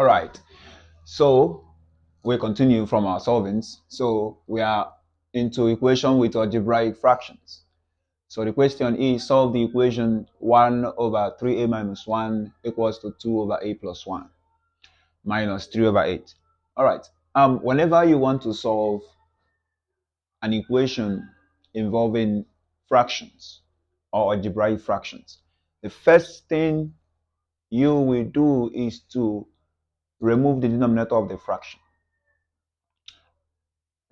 All right, so we continue from our solvings. So we are into equation with algebraic fractions. So the question is, solve the equation 1 over 3a minus 1 equals to 2 over a plus 1 minus 3 over 8. All right, whenever you want to solve an equation involving fractions or algebraic fractions, the first thing you will do is to remove the denominator of the fraction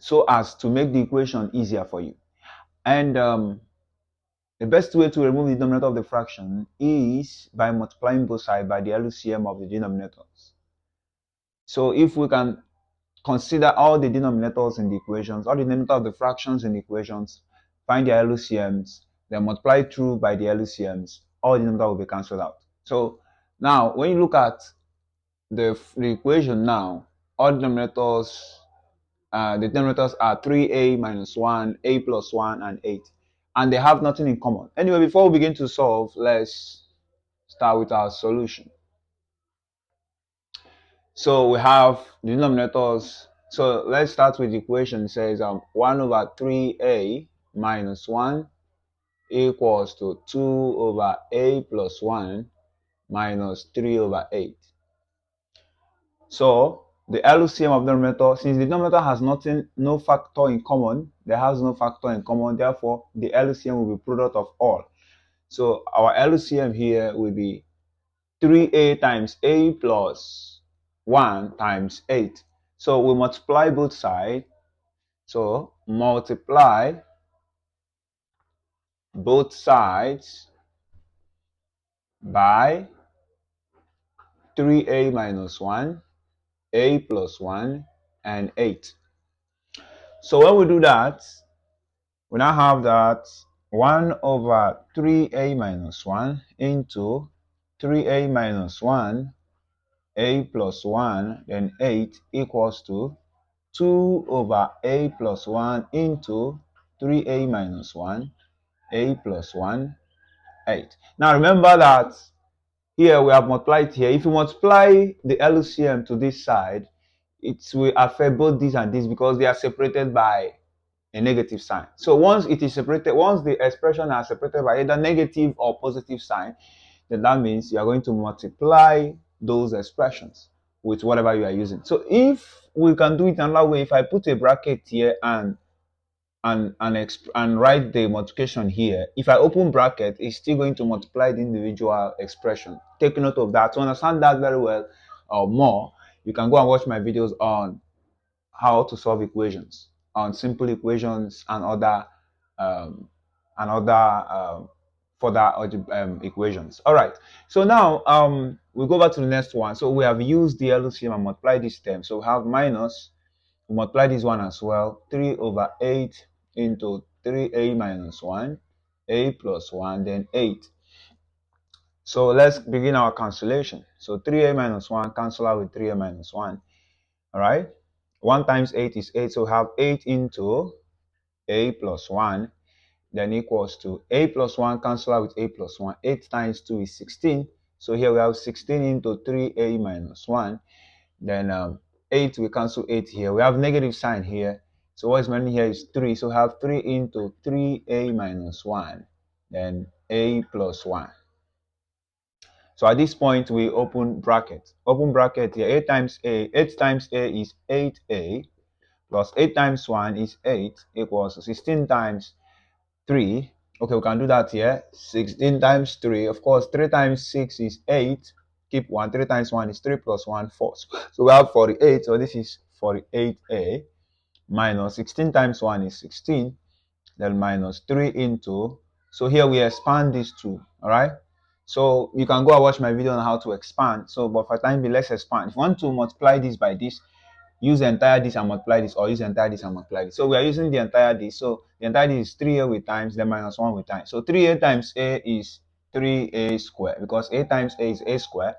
so as to make the equation easier for you. And the best way to remove the denominator of the fraction is by multiplying both sides by the LCM of the denominators. So if we can consider all the denominators in the equations, all the denominator of the fractions in the equations, find their LCMs, then multiply through by the LCMs, all the denominator will be cancelled out. So now when you look at the equation now, all the denominators are 3a minus 1, a plus 1, and 8. And they have nothing in common. Anyway, before we begin to solve, let's start with our solution. So we have the denominators. So let's start with the equation. It says 1 over 3a minus 1 equals to 2 over a plus 1 minus 3 over 8. So the LCM of the denominator, since the denominator has no factor in common, therefore the LCM will be product of all. So our LCM here will be 3a times a plus 1 times 8. So we multiply both sides. So multiply both sides by 3a minus 1, a plus 1, and 8. So when we do that, we now have that 1 over 3a minus 1 into 3a minus 1, a plus 1, then 8 equals to 2 over a plus 1 into 3a minus 1, a plus 1, 8. Now remember that here we have multiplied here. If you multiply the LCM to this side, it will affect both this and this because they are separated by a negative sign. So once it is separated, once the expression are separated by either negative or positive sign, then that means you are going to multiply those expressions with whatever you are using. So if we can do it another way, if I put a bracket here and write the multiplication here, if I open bracket, it's still going to multiply the individual expression. Take note of that. To understand that very well or more, you can go and watch my videos on how to solve equations, on simple equations and other further equations. All right, so now we go back to the next one. So we have used the LCM and multiply this term. So we have minus, we multiply this one as well, 3 over 8 into 3a minus 1, a plus 1, then 8. So let's begin our cancellation. So 3a minus 1 cancel out with 3a minus 1. All right, 1 times 8 is 8, so we have 8 into a plus 1, then equals to a plus 1 cancel out with a plus 1. 8 times 2 is 16, so here we have 16 into 3a minus 1, then 8, we cancel 8 here, we have negative sign here, so what is remaining here is 3, so we have 3 into 3a minus 1, then a plus 1. So at this point we open bracket here. 8 times a is 8a plus 8 times 1 is 8 equals to 16 times 3. Okay, we can do that here. 16 times 3, of course 3 times 6 is 8, keep 1, 3 times 1 is 3 plus 1 4, so we have 48. So this is 48a minus 16 times 1 is 16, then minus 3 into, so here we expand these two. All right, so you can go and watch my video on how to expand. So but for time being, let's expand. If you want to multiply this by this, use the entire this and multiply this, or use the entire this and multiply this. So we are using the entire this. So the entire this is 3a with times, then minus 1 with times. So 3a times a is 3a squared, because a times a is a squared.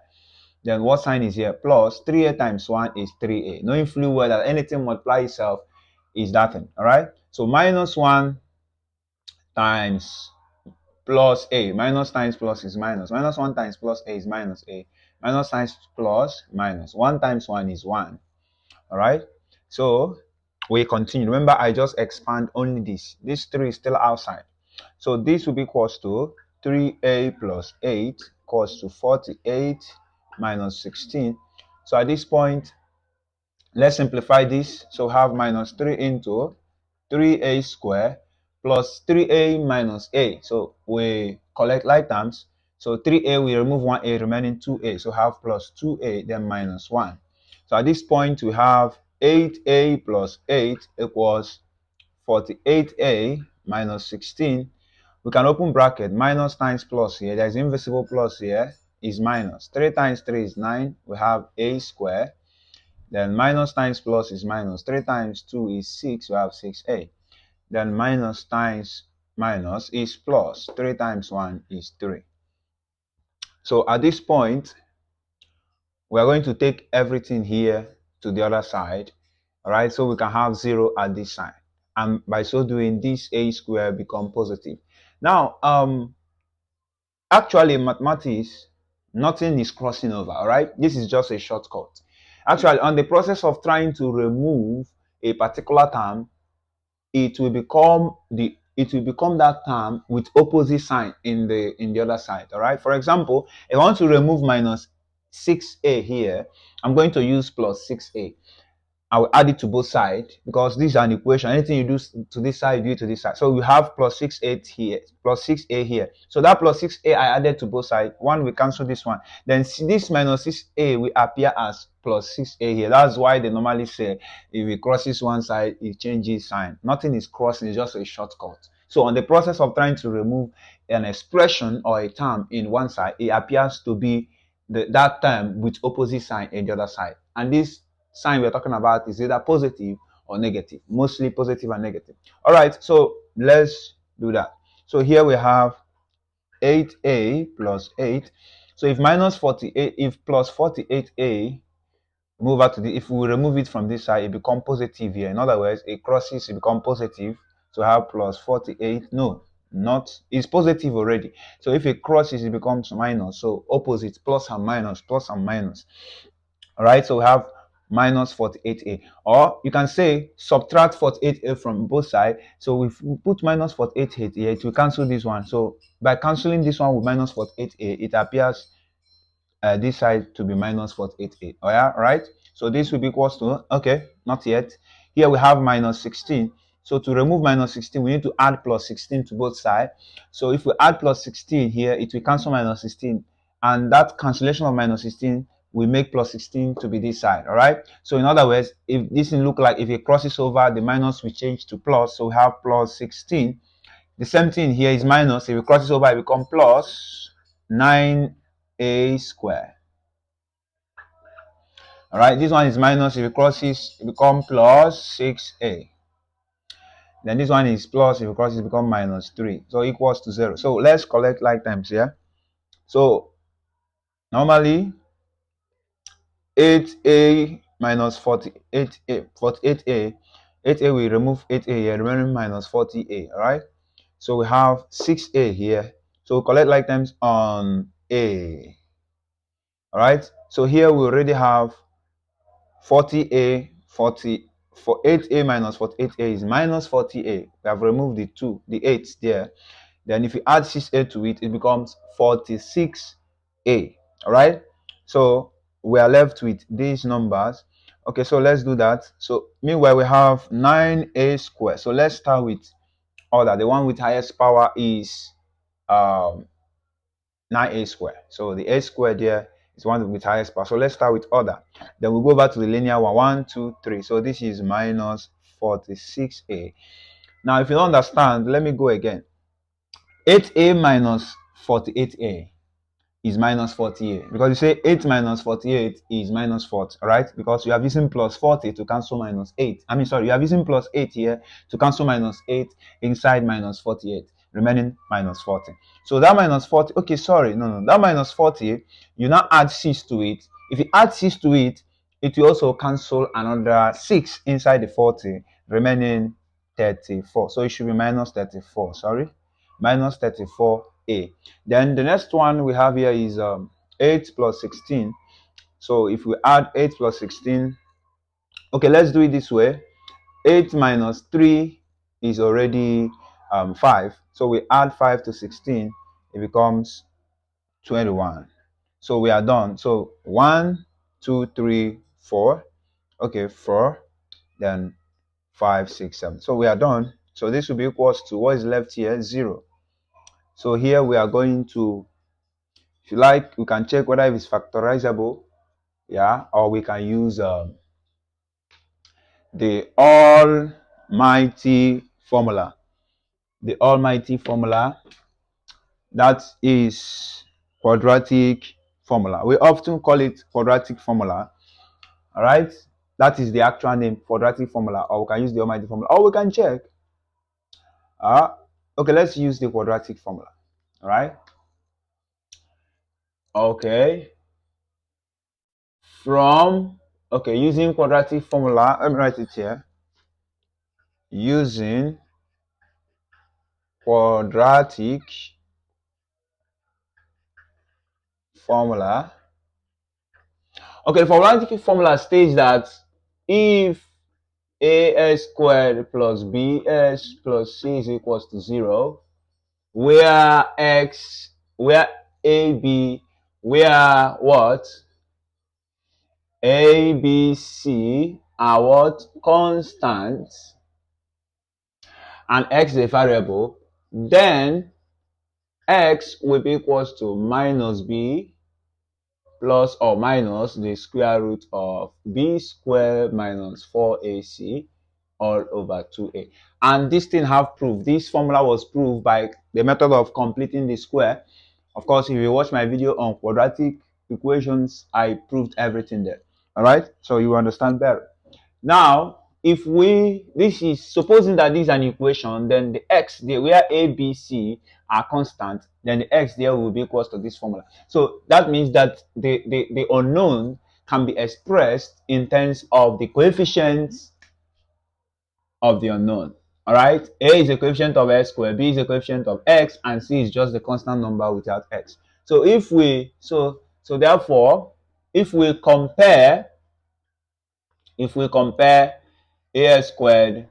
Then what sign is here? Plus 3a times 1 is 3a. Knowing fully well that anything multiply itself is that thing. All right, so minus 1 times plus a, minus times plus is minus 1 times plus a is minus a, Minus times plus minus. 1 times 1 is 1. All right. So we continue. Remember, I just expand only this. This 3 is still outside. So this will be equals to 3a plus 8 equals to 48 minus 16. So at this point, let's simplify this. So have minus 3 into 3a square plus 3a minus a. So we collect like terms. So 3a, we remove 1a, remaining 2a. So have plus 2a, then minus 1. So at this point, we have 8a plus 8 equals 48a minus 16. We can open bracket, minus times plus here. There is invisible plus here, is minus. 3 times 3 is 9. We have a square. Then minus times plus is minus. 3 times 2 is 6. We have 6a. Then minus times minus is plus. 3 times 1 is 3. So at this point, we are going to take everything here to the other side. All right, so we can have 0 at this side. And by so doing, this a square become positive. Now, actually, in mathematics, nothing is crossing over. All right, this is just a shortcut. Actually, on the process of trying to remove a particular term, it will become that term with opposite sign in the other side. All right. For example, if I want to remove minus 6a here, I'm going to use plus 6a. I will add it to both sides because this is an equation. Anything you do to this side, you do it to this side. So we have plus 6a here, plus 6a here. So that plus 6a I added to both sides. One will cancel this one. Then this minus 6a will appear as plus 6a here. That's why they normally say if it crosses one side, it changes sign. Nothing is crossing, it's just a shortcut. So on the process of trying to remove an expression or a term in one side, it appears to be that term with opposite sign in the other side. And this sign we're talking about is either positive or negative, mostly positive and negative. All right, so let's do that. So here we have 8a plus 8. So if minus 48, if plus 48a move out to the, if we remove it from this side, it becomes positive here. In other words, it crosses, it becomes positive. So have plus 48. No, not, it's positive already. So if it crosses, it becomes minus. So opposite, plus and minus, plus and minus. All right, so we have minus 48a, or you can say subtract 48a from both sides. So if we put minus 48a here, it will cancel this one. So by canceling this one with minus 48a, it appears this side to be minus 48a. Oh yeah, right? So this will be equals to, okay, not yet. Here we have minus 16. So to remove minus 16, we need to add plus 16 to both sides. So if we add plus 16 here, it will cancel minus 16. And that cancellation of minus 16 will make plus 16 to be this side. All right. So in other words, if this look like if it crosses over, the minus will change to plus. So we have plus 16. The same thing here is minus. If it crosses over, it becomes plus 9a square. All right, this one is minus. If it crosses, it becomes plus 6a. Then this one is plus. If it crosses, it becomes minus 3. So equals to 0. So let's collect like times here. So normally 8a minus 48a, 48a, 8a we remove 8a here, remaining minus 40a. All right. So we have 6a here. So we collect like times on a. All right. So here we already have 40a, 40 for 8a minus 48a is minus 40a. We have removed the 2, the 8 there. Then if you add 6a to it, it becomes 46a. All right. So we are left with these numbers. Okay, so let's do that. So meanwhile, we have 9a squared. So let's start with order. The one with highest power is 9a squared. So the a squared there is one with highest power. So let's start with order. Then we'll go back to the linear one. 1, 2, 3. So this is minus 46a. Now, if you don't understand, let me go again. 8a minus 48a is minus 48, because you say 8 minus 48 is minus 40, all right? Because you are using plus 40 to cancel minus 8. I mean, sorry, you are using plus 8 here to cancel minus 8 inside minus 48, remaining minus 40. So that minus 40, okay, sorry, no, that minus 40, you now add 6 to it. If you add 6 to it, it will also cancel another 6 inside the 40, remaining 34. So it should be minus 34, sorry, minus 34a. Then the next one we have here is 8 plus 16. So if we add 8 plus 16, okay, let's do it this way. 8 minus 3 is already 5. So we add 5 to 16, it becomes 21. So we are done. So 1, 2, 3, 4. Okay, 4, then 5, 6, 7. So we are done. So this will be equals to what is left here? 0. So here we are going to, if you like, we can check whether it's factorizable, yeah, or we can use the almighty formula. The almighty formula, that is quadratic formula. We often call it quadratic formula. All right, that is the actual name, quadratic formula, or we can use the almighty formula, or we can check. Okay, let's use the quadratic formula. All right. Okay. Using quadratic formula, let me write it here. Using quadratic formula. Okay, the quadratic formula states that if as squared plus bs plus c is equals to 0, where ab, where what? A, B, C are what? Constants, and x is a variable, then x will be equals to minus b plus or minus the square root of b squared minus 4ac all over 2a. And this thing have proof. This formula was proved by the method of completing the square. Of course, if you watch my video on quadratic equations, I proved everything there. All right, so you understand better. Now, if this is supposing that this is an equation, then the x there, where a, b, c are constant, then the x there will be equals to this formula. So that means that the unknown can be expressed in terms of the coefficients of the unknown. All right, a is a coefficient of x squared, b is a coefficient of x, and c is just the constant number without x. So if we therefore if we compare as squared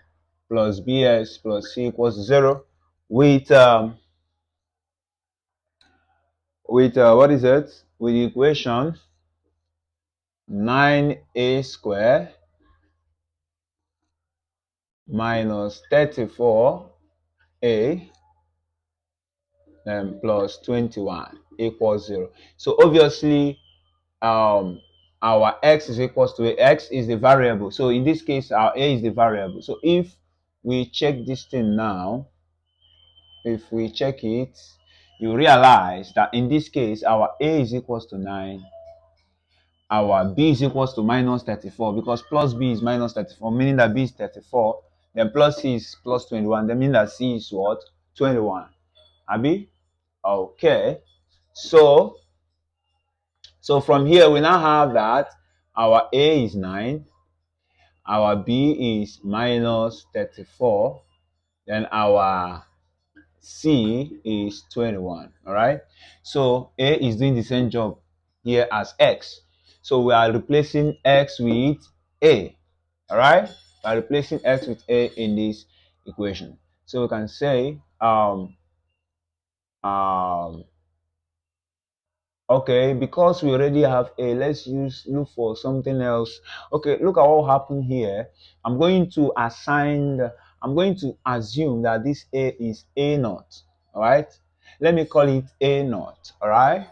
plus bs plus c equals 0 with what is it? With the equation 9a squared minus 34a plus 21 equals 0. So obviously our x is equals to x is the variable. So in this case, our a is the variable. So if we check this thing now, if we check it, you realize that in this case, our a is equals to 9, our b is equals to minus 34, because plus b is minus 34, meaning that b is 34, then plus c is plus 21, that means that c is what? 21. Abi? Okay. So from here, we now have that our a is 9, our b is minus 34, then our c is 21. All right, so a is doing the same job here as x, so we are replacing x with a. All right, by replacing x with a in this equation, so we can say okay, because we already have a, let's look for something else. Okay, look at what happened here. I'm going to assume that this a is a naught. All right, let me call it a naught. All right,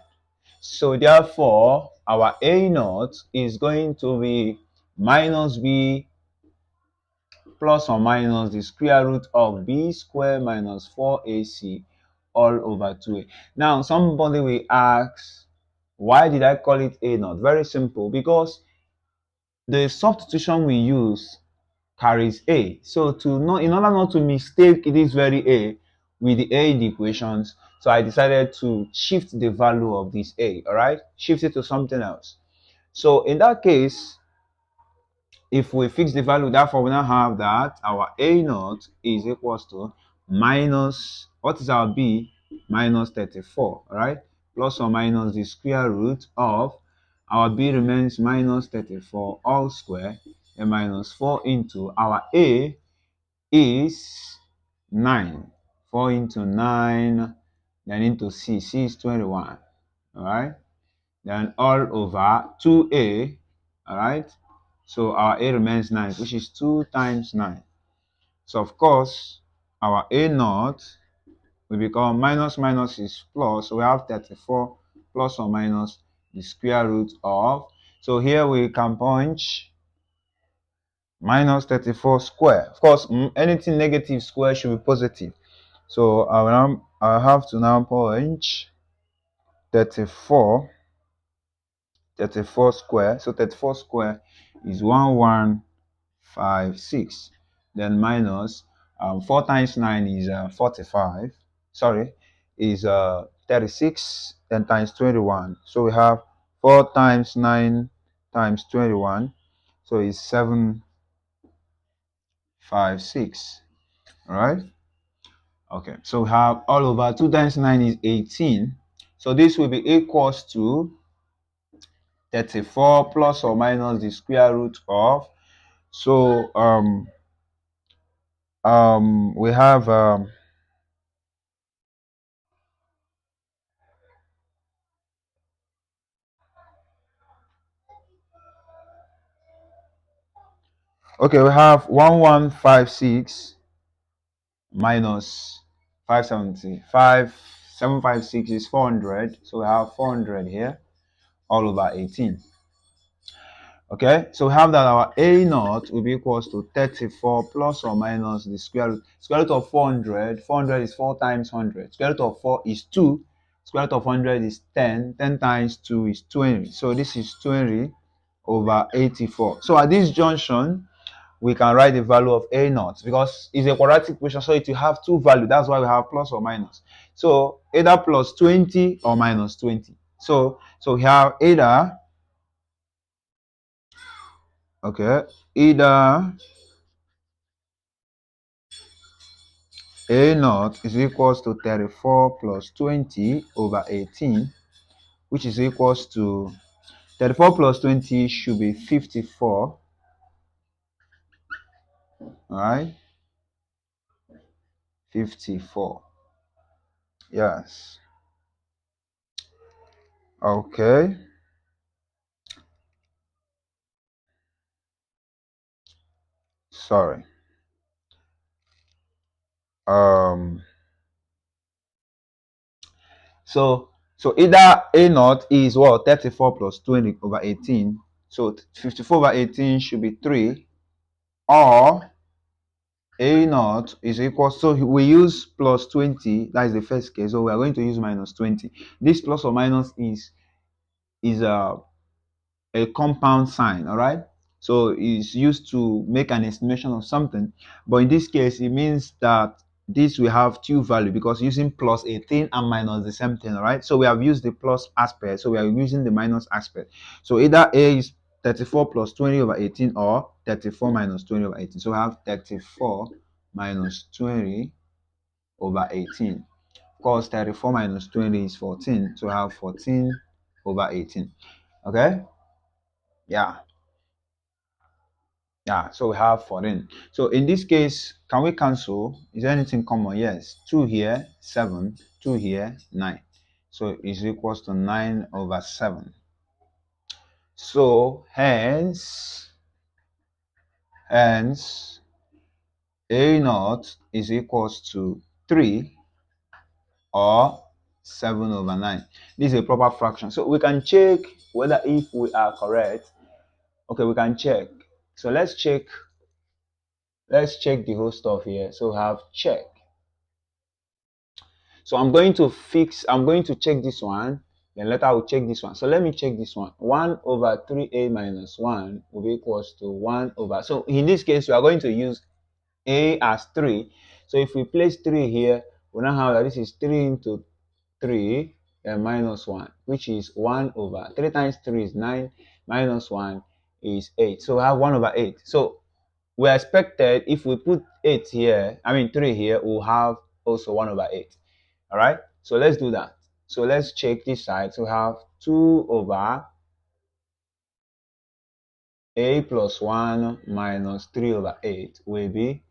so therefore our a naught is going to be minus b plus or minus the square root of b squared minus 4ac all over 2a. Now somebody will ask, why did I call it a naught? Very simple, because the substitution we use carries a. So in order not to mistake this very a with the a in the equations, so I decided to shift the value of this a. All right, shift it to something else. So in that case, if we fix the value, therefore we now have that our a naught is equals to minus, what is our b? Minus 34, all right, plus or minus the square root of our b remains minus 34 all square and minus 4 into our a is 9. 4 into 9, then into c. C is 21. All right. Then all over 2a. All right. So our a remains 9, which is 2 times 9. So of course, our a naught will become minus minus is plus. So we have 34 plus or minus the square root of. So here we can punch minus 34 square. Of course, anything negative square should be positive. So I have to now punch 34, 34 square. So 34 square is 1156. Then minus 4 times 9 is 45. Sorry, is 36. Then times 21. So we have 4 times 9 times 21. So it's 756. All right. Okay, so we have all over 2 times 9 is 18. So this will be equals to 34 plus or minus the square root of. So we have okay, we have 1156 minus 570. 756 is 400. So we have 400 here all over 18. Okay, so we have that our a naught will be equals to 34 plus or minus the square root. Square root of 400. 400 is 4 times 100. Square root of 4 is 2. Square root of 100 is 10. 10 times 2 is 20. So this is 20 over 84. So at this junction, we can write the value of a naught because it's a quadratic equation. So it will have two values. That's why we have plus or minus. So either plus 20 or minus 20. So we have either, okay, either a naught is equals to 34 plus 20 over 18, which is equals to 34 plus 20 should be 54. All right, 54. Yes. Okay. Sorry. Um. So either a naught is what 34 plus 20 over 18. So 54 over 18 should be 3, or a naught is equal, so we use plus 20, that is the first case, so we are going to use minus 20. This plus or minus is a compound sign. All right, so it's used to make an estimation of something, but in this case it means that this will have two value because using plus 18 and minus the same thing. All right, so we have used the plus aspect, so we are using the minus aspect. So either a is 34 plus 20 over 18 or 34 minus 20 over 18. So we have 34 minus 20 over 18. Of course, 34 minus 20 is 14, so we have 14 over 18. Okay, yeah. Yeah, so we have 14. So in this case, can we cancel? Is there anything common? Yes. 2 here, 7. 2 here, 9. So it's equals to 9 over 7. So hence, A naught is equals to 3 or 7 over 9. This is a proper fraction. So we can check whether if we are correct. Okay, we can check. So let's check the whole stuff here. So we have check. So I'm going to check this one, then later I will check this one. So let me check this one. 1 over 3a minus 1 will be equals to 1 over. So in this case, we are going to use a as 3. So if we place 3 here, we now have that this is 3 into 3 and minus 1, which is 1 over. 3 times 3 is 9, minus 1 is 8. So we have 1 over 8. So we expected if we put 3 here, we'll have also 1 over 8. All right, so let's do that. So let's check this side. So we have 2 over a plus 1 minus 3 over 8 will be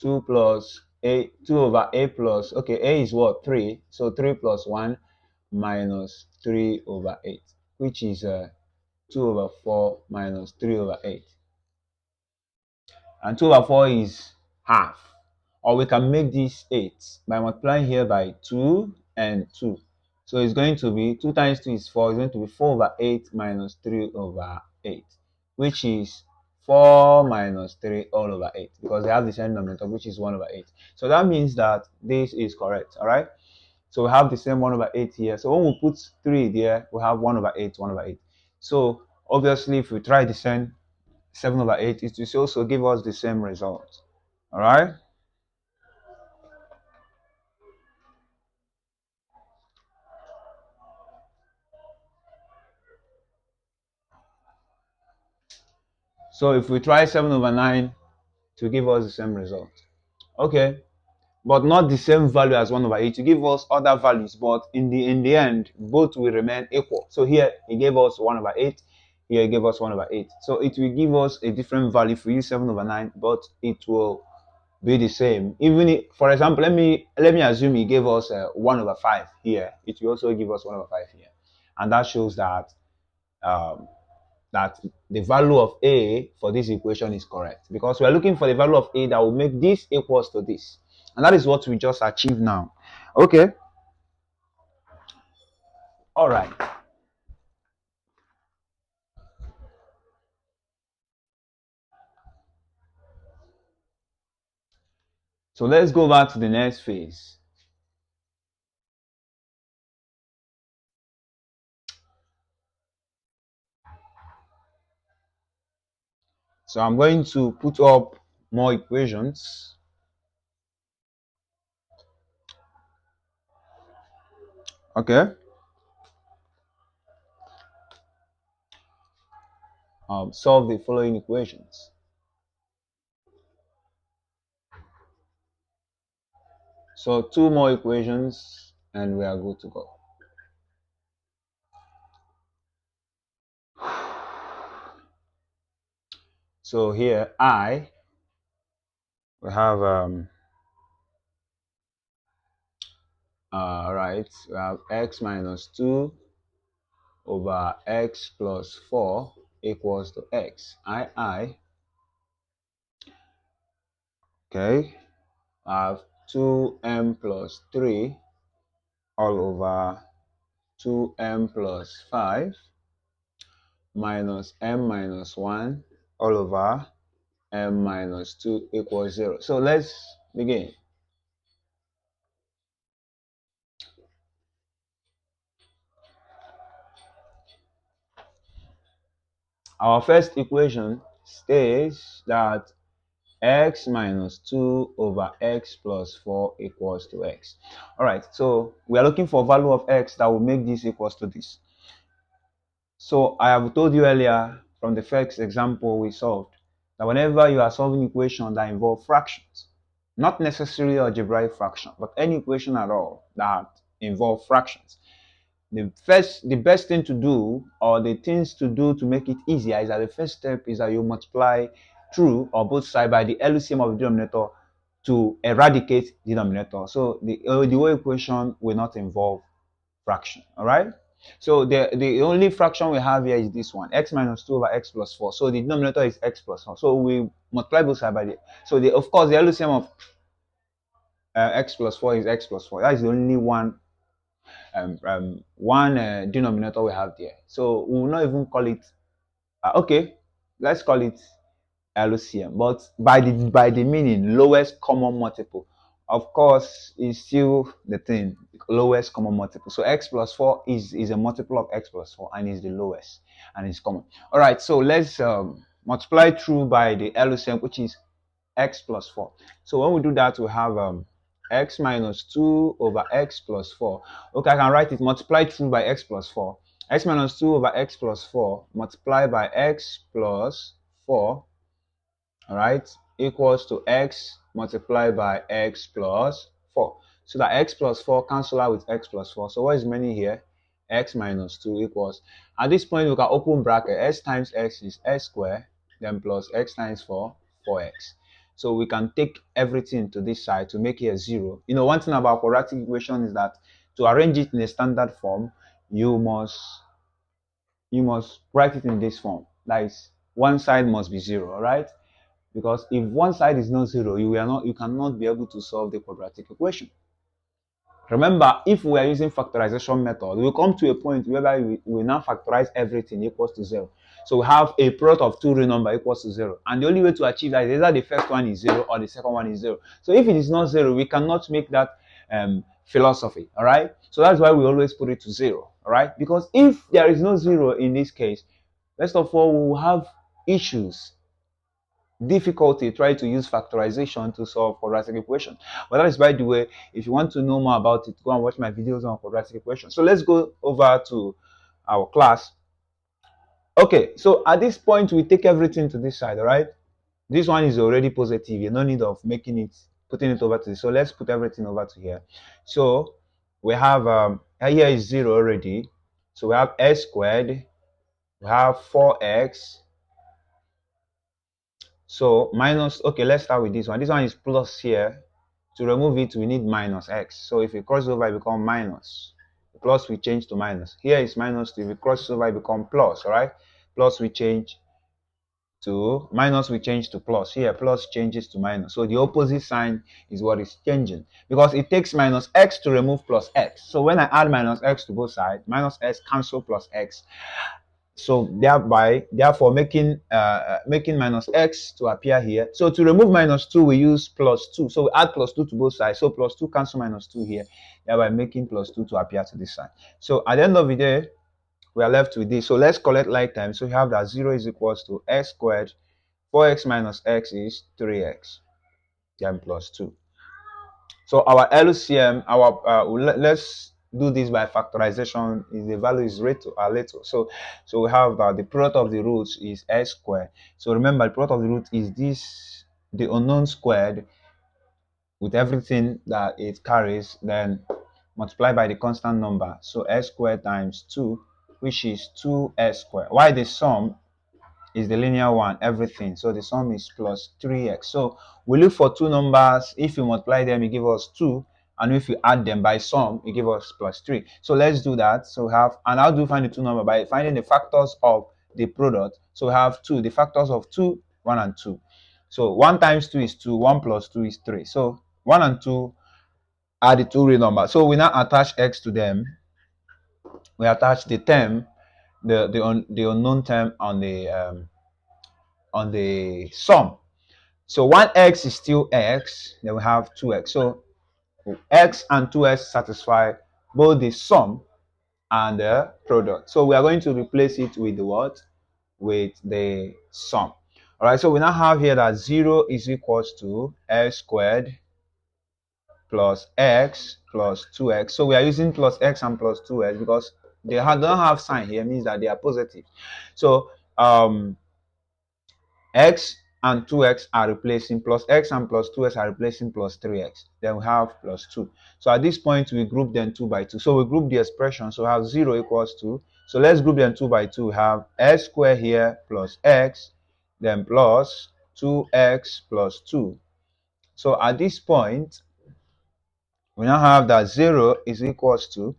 2 plus a 2 over a plus, okay, a is what, 3, so 3 plus 1 minus 3 over 8, which is 2 over 4 minus 3 over 8, and 2 over 4 is half, or we can make this 8 by multiplying here by 2 and 2. So it's going to be 2 times 2 is 4. It's going to be 4 over 8 minus 3 over 8, which is 4 minus 3 all over 8, because they have the same denominator, which is 1 over 8. So that means that this is correct. All right. So we have the same 1 over 8 here. So when we put 3 there, we have 1 over 8, 1 over 8. So obviously, if we try the same 7 over 8, it will also give us the same result. All right. So if we try 7 over 9, to give us the same result. Okay, but not the same value as 1 over 8. To give us other values, but in the end, both will remain equal. So here it gave us 1 over 8. Here it gave us 1 over 8. So it will give us a different value for you 7 over 9, but it will be the same. Even if, for example, let me assume he gave us 1 over 5 here. It will also give us 1 over 5 here, and that shows um, that the value of a for this equation is correct, because we are looking for the value of a that will make this equals to this, and that is what we just achieved now. Okay, all right. So let's go back to the next phase. So I'm going to put up more equations. Okay. Solve the following equations. So 2 more equations and we are good to go. So here we have right, we have x minus 2 over x plus 4 equals to x. Okay, I have 2m plus 3 all over 2m plus 5 minus m minus 1 all over m minus 2 equals 0. So let's begin. Our first equation states that x minus 2 over x plus 4 equals to x. All right, so we are looking for value of x that will make this equals to this. So I have told you earlier from the first example we solved that whenever you are solving equations that involve fractions, not necessarily algebraic fraction, but any equation at all that involve fractions, the best thing to do, or the things to do to make it easier, is that the first step is that you multiply through or both sides by the LCM of the denominator to eradicate the denominator. So the whole equation will not involve fraction. All right. So the only fraction we have here is this one, x minus 2 over x plus 4. So the denominator is x plus 4. So we multiply both sides by the, so the, of course the LCM of x plus 4 is x plus 4. That is the only one denominator we have there. So we will not even call it, okay, let's call it LCM, but by the meaning lowest common multiple. Of course, is still the thing, lowest common multiple. So x plus 4 is a multiple of x plus 4 and is the lowest and is common. All right, so let's multiply through by the LCM, which is x plus 4. So when we do that, we have x minus 2 over x plus 4. Okay, I can write it, multiply through by x plus 4. X minus 2 over x plus 4 multiply by x plus 4, all right, equals to x multiplied by x plus 4. so that x plus 4 cancel out with x plus 4. So what is remaining here? X minus 2 equals, at this point we can open bracket, x times x is x squared, then plus x times 4, 4x. So we can take everything to this side to make it a 0. You know, one thing about quadratic equation is that to arrange it in a standard form, you must write it in this form. That is, one side must be 0, right? Because if one side is not 0, you cannot be able to solve the quadratic equation. Remember, if we are using factorization method, we'll come to a point whereby we now factorize everything equals to 0. So we have a product of two real number equals to 0. And the only way to achieve that is either the first one is 0 or the second one is 0. So if it is not 0, we cannot make that philosophy, all right? So that's why we always put it to 0, all right? Because if there is no 0 in this case, first of all, we will have issues, difficulty trying to use factorization to solve quadratic equation. But that is, by the way, if you want to know more about it, go and watch my videos on quadratic equation. So let's go over to our class. Okay, so at this point we take everything to this side, all right? This one is already positive. You no need of putting it over to this. So let's put everything over to here. So we have here is 0 already. So we have x squared, we have 4x. So minus, okay, let's start with this one. This one is plus here. To remove it, we need minus x. So if we cross over, it becomes minus. The plus we change to minus. Here is minus 2. If we cross over, it becomes plus, all right? Plus we change to minus, we change to plus. Here, plus changes to minus. So the opposite sign is what is changing. Because it takes minus x to remove plus x. So when I add minus x to both sides, minus x cancel plus x. So therefore making minus x to appear here. So to remove minus 2, we use plus 2. So we add plus 2 to both sides. So plus 2 cancel minus 2 here, thereby making plus 2 to appear to this side. So at the end of the day, we are left with this. So let's collect like time. So we have that 0 is equals to x squared. 4x minus x is 3x, then plus 2. So our LCM, let's do this by factorization. Is the value is little. So we have the product of the roots is x squared. So remember, the product of the root is this, the unknown squared, with everything that it carries, then multiply by the constant number. So x squared times 2, which is 2x squared. Why the sum is the linear one, everything. So the sum is plus 3x. So we look for two numbers. If you multiply them, it gives us 2. And if you add them by sum, it gives us plus 3. So let's do that. So we have, and how do we find the two numbers? By finding the factors of the product. So we have 2. The factors of 2, 1 and 2. So 1 times 2 is 2. 1 plus 2 is 3. So 1 and 2 are the two real numbers. So we now attach x to them. We attach the term, the unknown term on the sum. So 1x is still x, then we have 2x. So x and 2x satisfy both the sum and the product. So we are going to replace it with the what? With the sum. All right, so we now have here that 0 is equals to x squared plus x plus 2x. So we are using plus x and plus 2x because they don't have sign here, means that they are positive. So x and 2x are replacing, plus x and plus 2x are replacing plus 3x. Then we have plus 2. So at this point, we group them 2 by 2. So we group the expression. So we have 0 equals 2. So let's group them 2 by 2. We have x squared here plus x, then plus 2x plus 2. So at this point, we now have that 0 is equals to,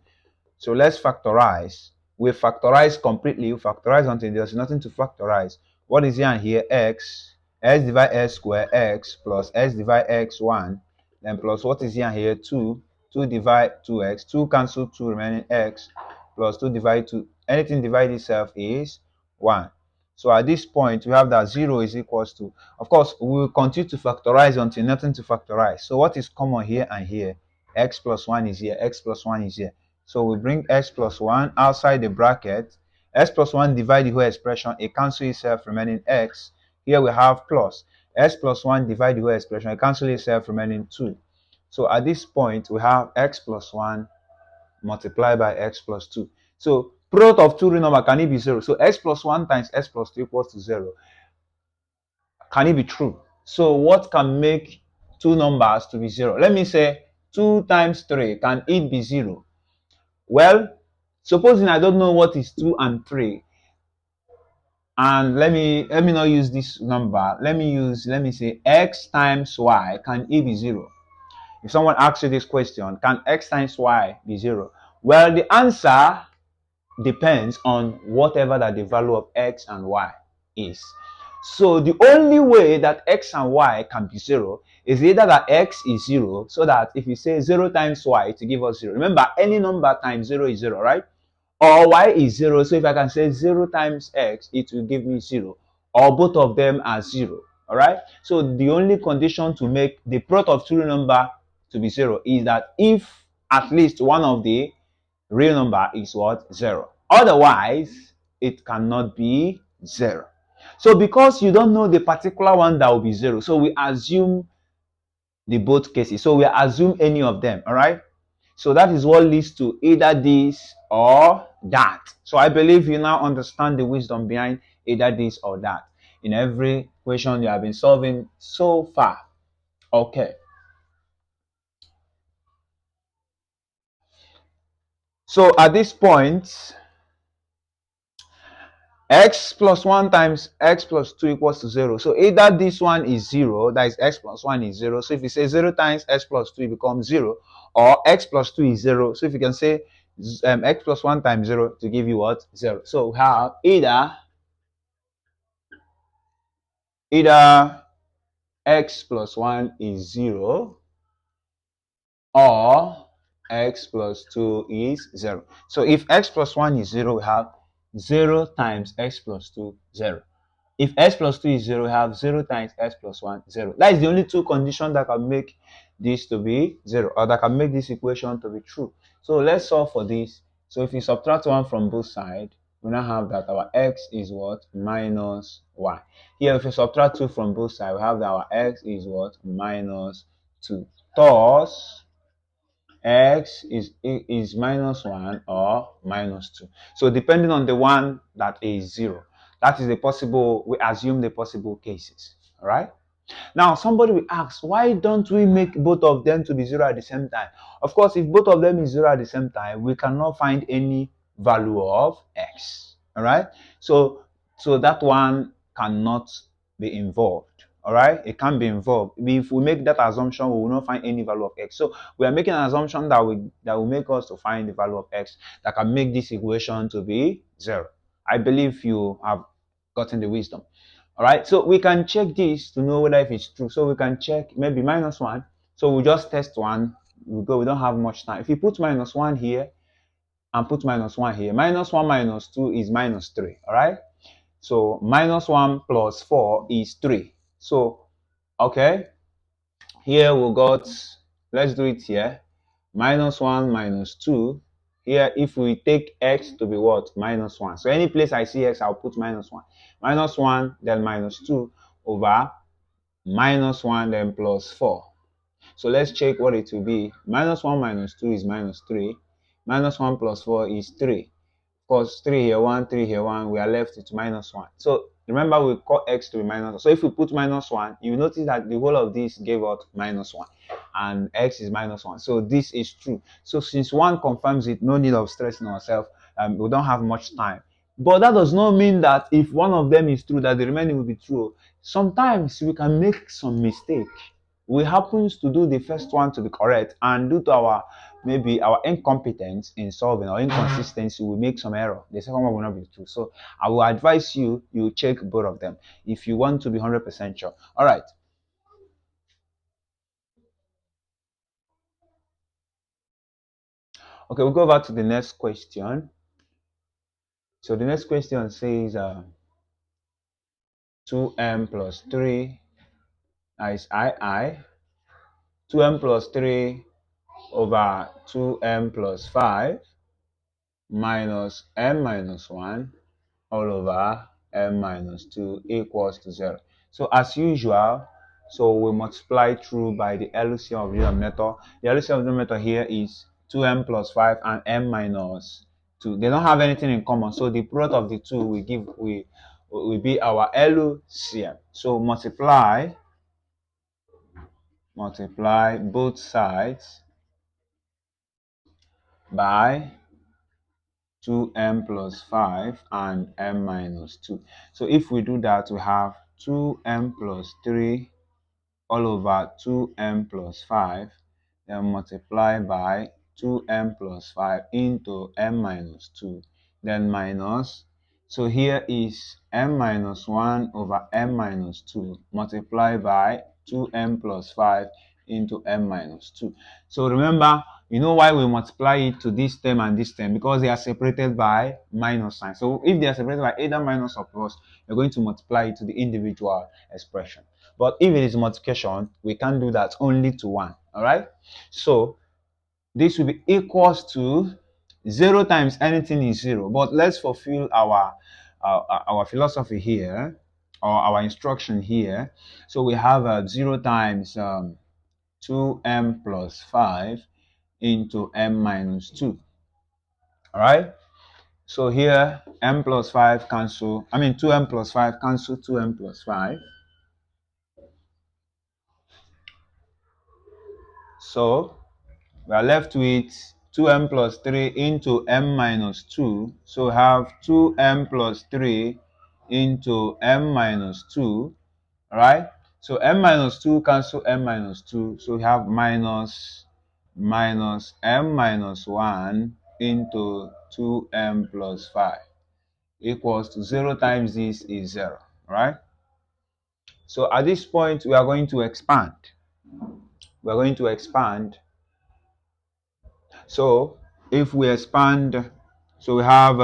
so let's factorize. We factorize completely. We factorize until there's nothing to factorize. What is here and here? X divide x square, x plus x divide x1, then plus what is here and here? 2 divide 2x, 2 cancel 2 remaining x, plus 2 divide 2, anything divide itself is 1. So at this point, we have that 0 is equals to, of course, we will continue to factorize until nothing to factorize. So what is common here and here? X plus 1 is here, x plus 1 is here. So we bring x plus 1 outside the bracket. X plus 1 divide the whole expression. It cancels itself, remaining x. Here we have plus. X plus 1 divide the whole expression. It cancels itself, remaining 2. So at this point, we have x plus 1 multiplied by x plus 2. So product of two real numbers, can it be 0? So x plus 1 times x plus 2 equals to 0. Can it be true? So what can make two numbers to be 0? Let me say 2 times 3, can it be 0? Well, supposing I don't know what is 2 and 3, and let me not use this number. Let me say x times y, can it be 0? If someone asks you this question, can x times y be 0? Well, the answer depends on whatever that the value of x and y is. So the only way that x and y can be 0 is either that x is 0, so that if you say 0 times y to give us 0. Remember, any number times 0 is 0, right? Or y is 0, so if I can say 0 times x, it will give me 0. Or both of them are 0, all right? So the only condition to make the product of two number to be 0 is that if at least one of the real number is what? 0. Otherwise, it cannot be 0. So because you don't know the particular one that will be 0, so we assume the both cases. So we assume any of them, all right? So that is what leads to either this or that. So I believe you now understand the wisdom behind either this or that in every question you have been solving so far. Okay. So at this point, x plus 1 times x plus 2 equals to 0. So either this one is 0, that is x plus 1 is 0. So if you say 0 times x plus 2, it becomes 0. Or x plus 2 is 0. So if you can say x plus 1 times 0 to give you what? 0. So we have either x plus 1 is 0 or x plus 2 is 0. So if x plus 1 is 0, we have 0 times x plus 2, 0. If x plus 2 is 0, we have 0 times x plus 1, 0. That is the only two conditions that can make this to be 0, or that can make this equation to be true. So let's solve for this. So if you subtract 1 from both sides, we now have that our x is what? Minus y. Here, if you subtract 2 from both sides, we have that our x is what? Minus 2. Thus, x is minus 1 or minus 2. So depending on the one that is 0, that is the possible, we assume the possible cases. All right. Now, somebody will ask, why don't we make both of them to be 0 at the same time? Of course, if both of them is 0 at the same time, we cannot find any value of x. All right. So that one cannot be involved. All right, it can be involved. If we make that assumption, we will not find any value of x. So we are making an assumption that will make us to find the value of x that can make this equation to be 0. I believe you have gotten the wisdom. All right, so we can check this to know whether if it's true. So we can check maybe minus 1. So we just test one. We don't have much time. If you put minus 1 here and put minus 1 here, minus 1 minus 2 is minus 3. All right, so minus 1 plus 4 is 3. So okay, here we got, let's do it here, minus 1 minus 2. Here, if we take x to be what? Minus 1. So any place I see x, I'll put minus 1. Minus 1, then minus 2 over minus 1, then plus 4. So let's check what it will be. Minus 1 minus 2 is minus 3. Minus 1 plus 4 is 3. Of course, 3 here, 1, 3 here, 1. We are left with minus 1. So remember, we call x to be minus 1. So if we put minus 1, you notice that the whole of this gave out minus 1. And x is minus 1. So this is true. So since 1 confirms it, no need of stressing ourselves. We don't have much time. But that does not mean that if one of them is true, that the remaining will be true. Sometimes we can make some mistake. We happens to do the first one to be correct, and due to our maybe our incompetence in solving or inconsistency, we make some error. The second one will not be true. So I will advise you check both of them if you want to be 100% sure. All right. Okay, we'll go over to the next question. So the next question says 2m plus 3 is I. 2m plus 3 over 2m plus 5 minus m minus 1 all over m minus 2 equals to 0. So as usual, so we multiply through by the LCM of the denominator. The LCM of the denominator here is 2m plus 5 and m minus 2. They don't have anything in common, so the product of the two will be our LCM. So multiply both sides by 2m plus 5 and m minus 2. So if we do that, we have 2m plus 3 all over 2m plus 5, then multiply by 2m plus 5 into m minus 2, then minus. So here is m minus 1 over m minus 2 multiplied by 2m plus 5 into m minus 2. So remember, you know why we multiply it to this term and this term? Because they are separated by minus sign. So if they are separated by either minus or plus, you're going to multiply it to the individual expression. But if it is multiplication, we can't do that, only to one. All right. So this will be equals to 0 times anything is 0. But let's fulfill our philosophy here, or our instruction here. So we have 0 times 2m plus 5 into m minus 2. All right. So here m plus 5 cancel. 2m plus 5 cancel 2m plus 5. So we are left with 2m plus 3 into m minus 2. So we have 2m plus 3 into m minus 2. Right? So m minus 2 cancel m minus 2. So we have minus m minus 1 into 2m plus 5 equals to 0 times this is 0. Right? So at this point, we are going to expand. We are going to expand. So if we expand, so we have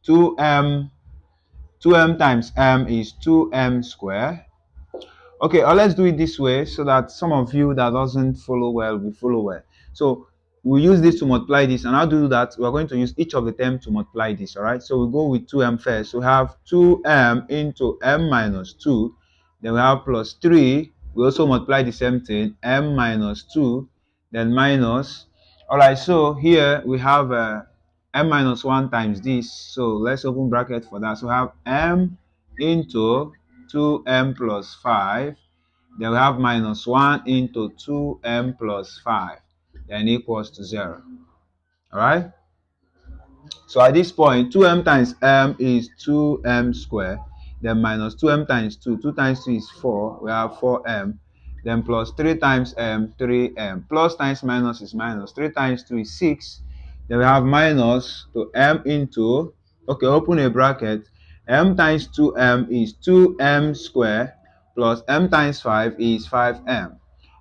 2m times m is 2m square. Okay, let's do it this way so that some of you that doesn't follow well will follow well. So we'll use this to multiply this, and how to do that? We're going to use each of the terms to multiply this. All right, so we'll go with 2m first. So we have 2m into m minus 2, then we have plus 3. We also multiply the same thing, m minus 2, then minus. All right, so here we have m minus 1 times this. So let's open bracket for that. So we have m into 2m plus 5. Then we have minus 1 into 2m plus 5. Then equals to 0. All right? So at this point, 2m times m is 2m squared. Then minus 2m times 2. 2 times 2 is 4. We have 4m. Then plus 3 times m, 3m. Plus times minus is minus. 3 times 2 is 6. Then we have minus to m into, okay, open a bracket. M times 2m is 2m squared plus m times 5 is 5m.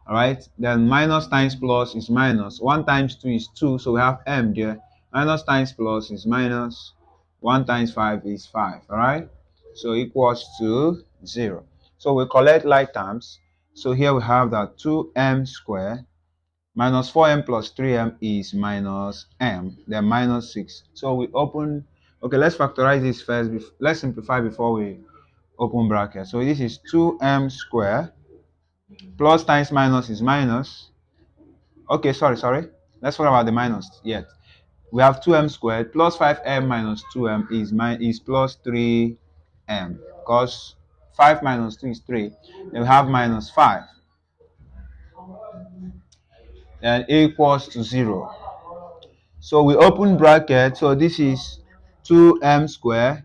All right, then minus times plus is minus. 1 times 2 is 2, so we have m there. Minus times plus is minus. 1 times 5 is 5. All right, so equals to 0. So we collect like terms. So here we have that 2m squared minus 4m plus 3m is minus m, then minus 6. So we open, okay, let's factorize this first. Let's simplify before we open bracket. So this is 2m squared plus times minus is minus. Okay, sorry. Let's talk about the minus yet. We have 2m squared plus 5m minus 2m is plus 3m, because 5 minus 2 is 3. Then we have minus 5. Then equals to 0. So we open bracket. So this is 2m squared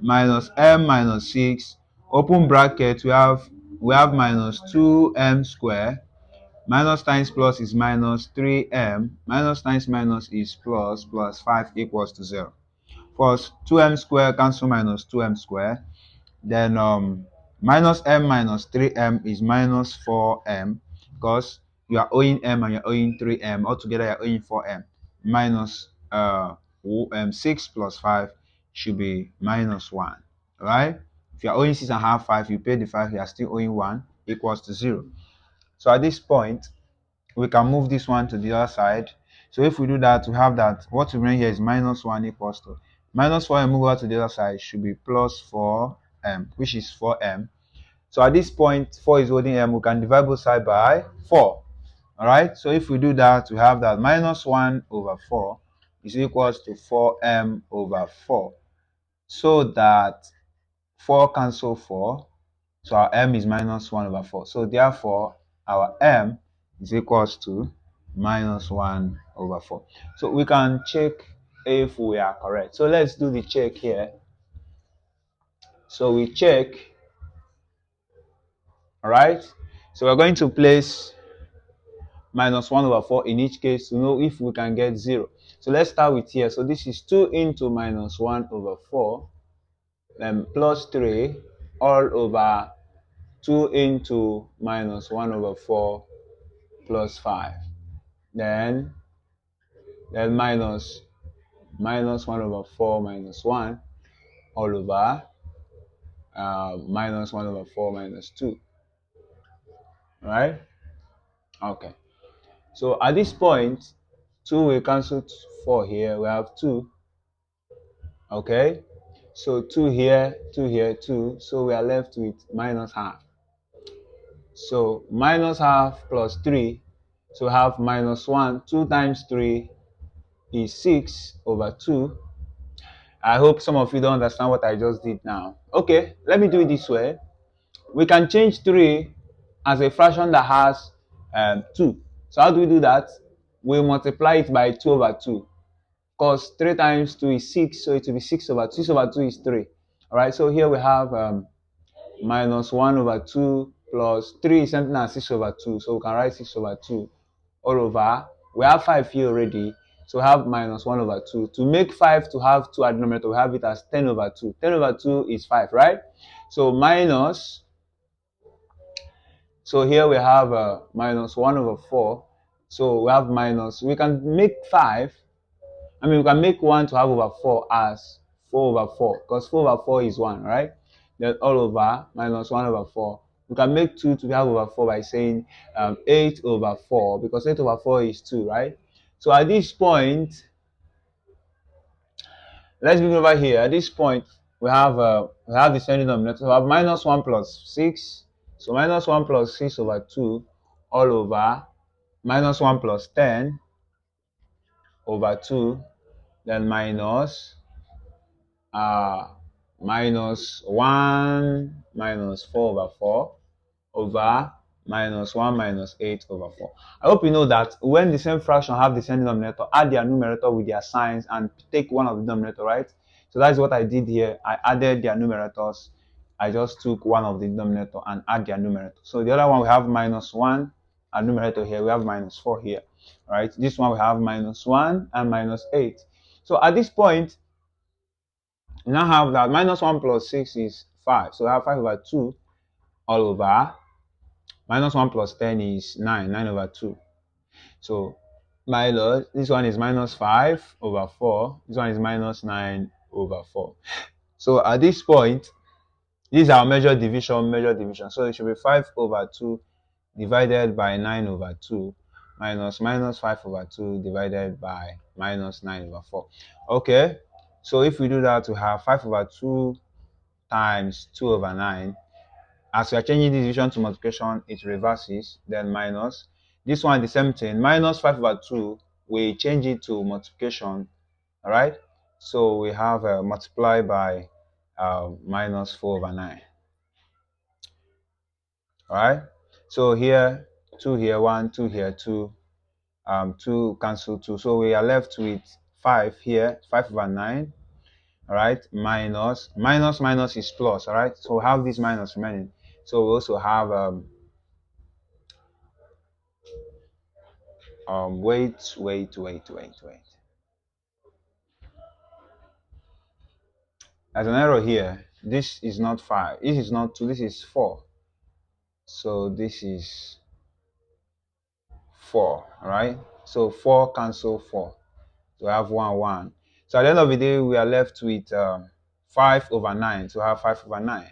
minus m minus 6. Open bracket. We have minus 2m squared. Minus times plus is minus 3m. Minus times minus is plus. Plus 5 equals to 0. First, 2m squared cancel minus 2m squared. Then minus m minus 3m is minus 4m, because you are owing m and you're owing 3m. Altogether, you're owing 4m. Minus 6 plus 5 should be minus 1. Right? If you're owing 6 and a half, 5, you pay the 5, you are still owing 1, equals to 0. So at this point, we can move this one to the other side. So if we do that, we have that what we bring here is minus 1 equals to minus 4m. Move over to the other side should be plus 4m, which is 4m. So at this point, 4 is holding m. We can divide both sides by 4. All right. So if we do that, we have that minus 1 over 4 is equals to 4m over 4. So that 4 cancel 4. So our m is minus 1 over 4. So therefore, our m is equals to minus 1 over 4. So we can check if we are correct. So let's do the check here. So we check, all right? So we're going to place minus 1 over 4 in each case to know if we can get 0. So let's start with here. So this is 2 into minus 1 over 4 plus 3 all over 2 into minus 1 over 4 plus 5. Then minus 1 over 4 minus 1 all over minus 1 over 4 minus 2. Right? Okay. So at this point, 2 will cancel 4 here. We have 2. Okay. So 2 here, 2 here, 2. So we are left with minus half. So minus half plus 3. So we have minus 1. 2 times 3 is 6 over 2. I hope some of you don't understand what I just did now. Okay, let me do it this way. We can change 3 as a fraction that has 2. So how do we do that? We multiply it by 2 over 2. Because 3 times 2 is 6, so it will be 6 over 2. 6 over 2 is 3. Alright, so here we have minus 1 over 2 plus 3 is something as 6 over 2. So we can write 6 over 2 all over. We have 5 here already. So we have minus 1 over 2. To make 5 to have 2 at the denominator, we have it as 10 over 2. 10 over 2 is 5, right? So minus, so here we have minus 1 over 4. So we have minus, we can make 5. We can make 1 to have over 4 as 4 over 4. Because 4 over 4 is 1, right? Then all over minus 1 over 4. We can make 2 to have over 4 by saying 8 over 4. Because 8 over 4 is 2, right? So at this point, let's move over here. At this point, we have descending denominator. So we have minus 1 plus 6. So minus 1 plus 6 over 2 all over minus 1 plus 10 over 2. Then minus 1 minus 4 over 4 over minus 1 minus 8 over 4. I hope you know that when the same fraction have the same denominator, add their numerator with their signs and take one of the denominator, right? So that's what I did here. I added their numerators. I just took one of the denominator and add their numerator. So the other one we have minus 1 and numerator here. We have minus 4 here, right? This one we have minus 1 and minus 8. So at this point, we now have that minus 1 plus 6 is 5. So we have 5 over 2 all over minus 1 plus 10 is 9 over 2. So minus, this one is minus 5 over 4. This one is minus 9 over 4. So at this point, this is our measure division. So it should be 5 over 2 divided by 9 over 2 minus 5 over 2 divided by minus 9 over 4. Okay, so if we do that, we have 5 over 2 times 2 over 9. As we are changing the division to multiplication, it reverses, then minus. This one, the same thing. Minus 5 over 2, we change it to multiplication, all right? So we have multiply by minus 4 over 9, all right? So here, 2 here, 1, 2 here, 2, 2 cancel 2. So we are left with 5 here, 5 over 9, all right? Minus is plus, all right? So we have this minus remaining. So we also have wait. There's an error here. This is not 5. This is not 2. This is 4. So this is 4, right? So 4 cancel 4. So we have 1, 1. So at the end of the day, we are left with 5 over 9. So we have 5 over 9,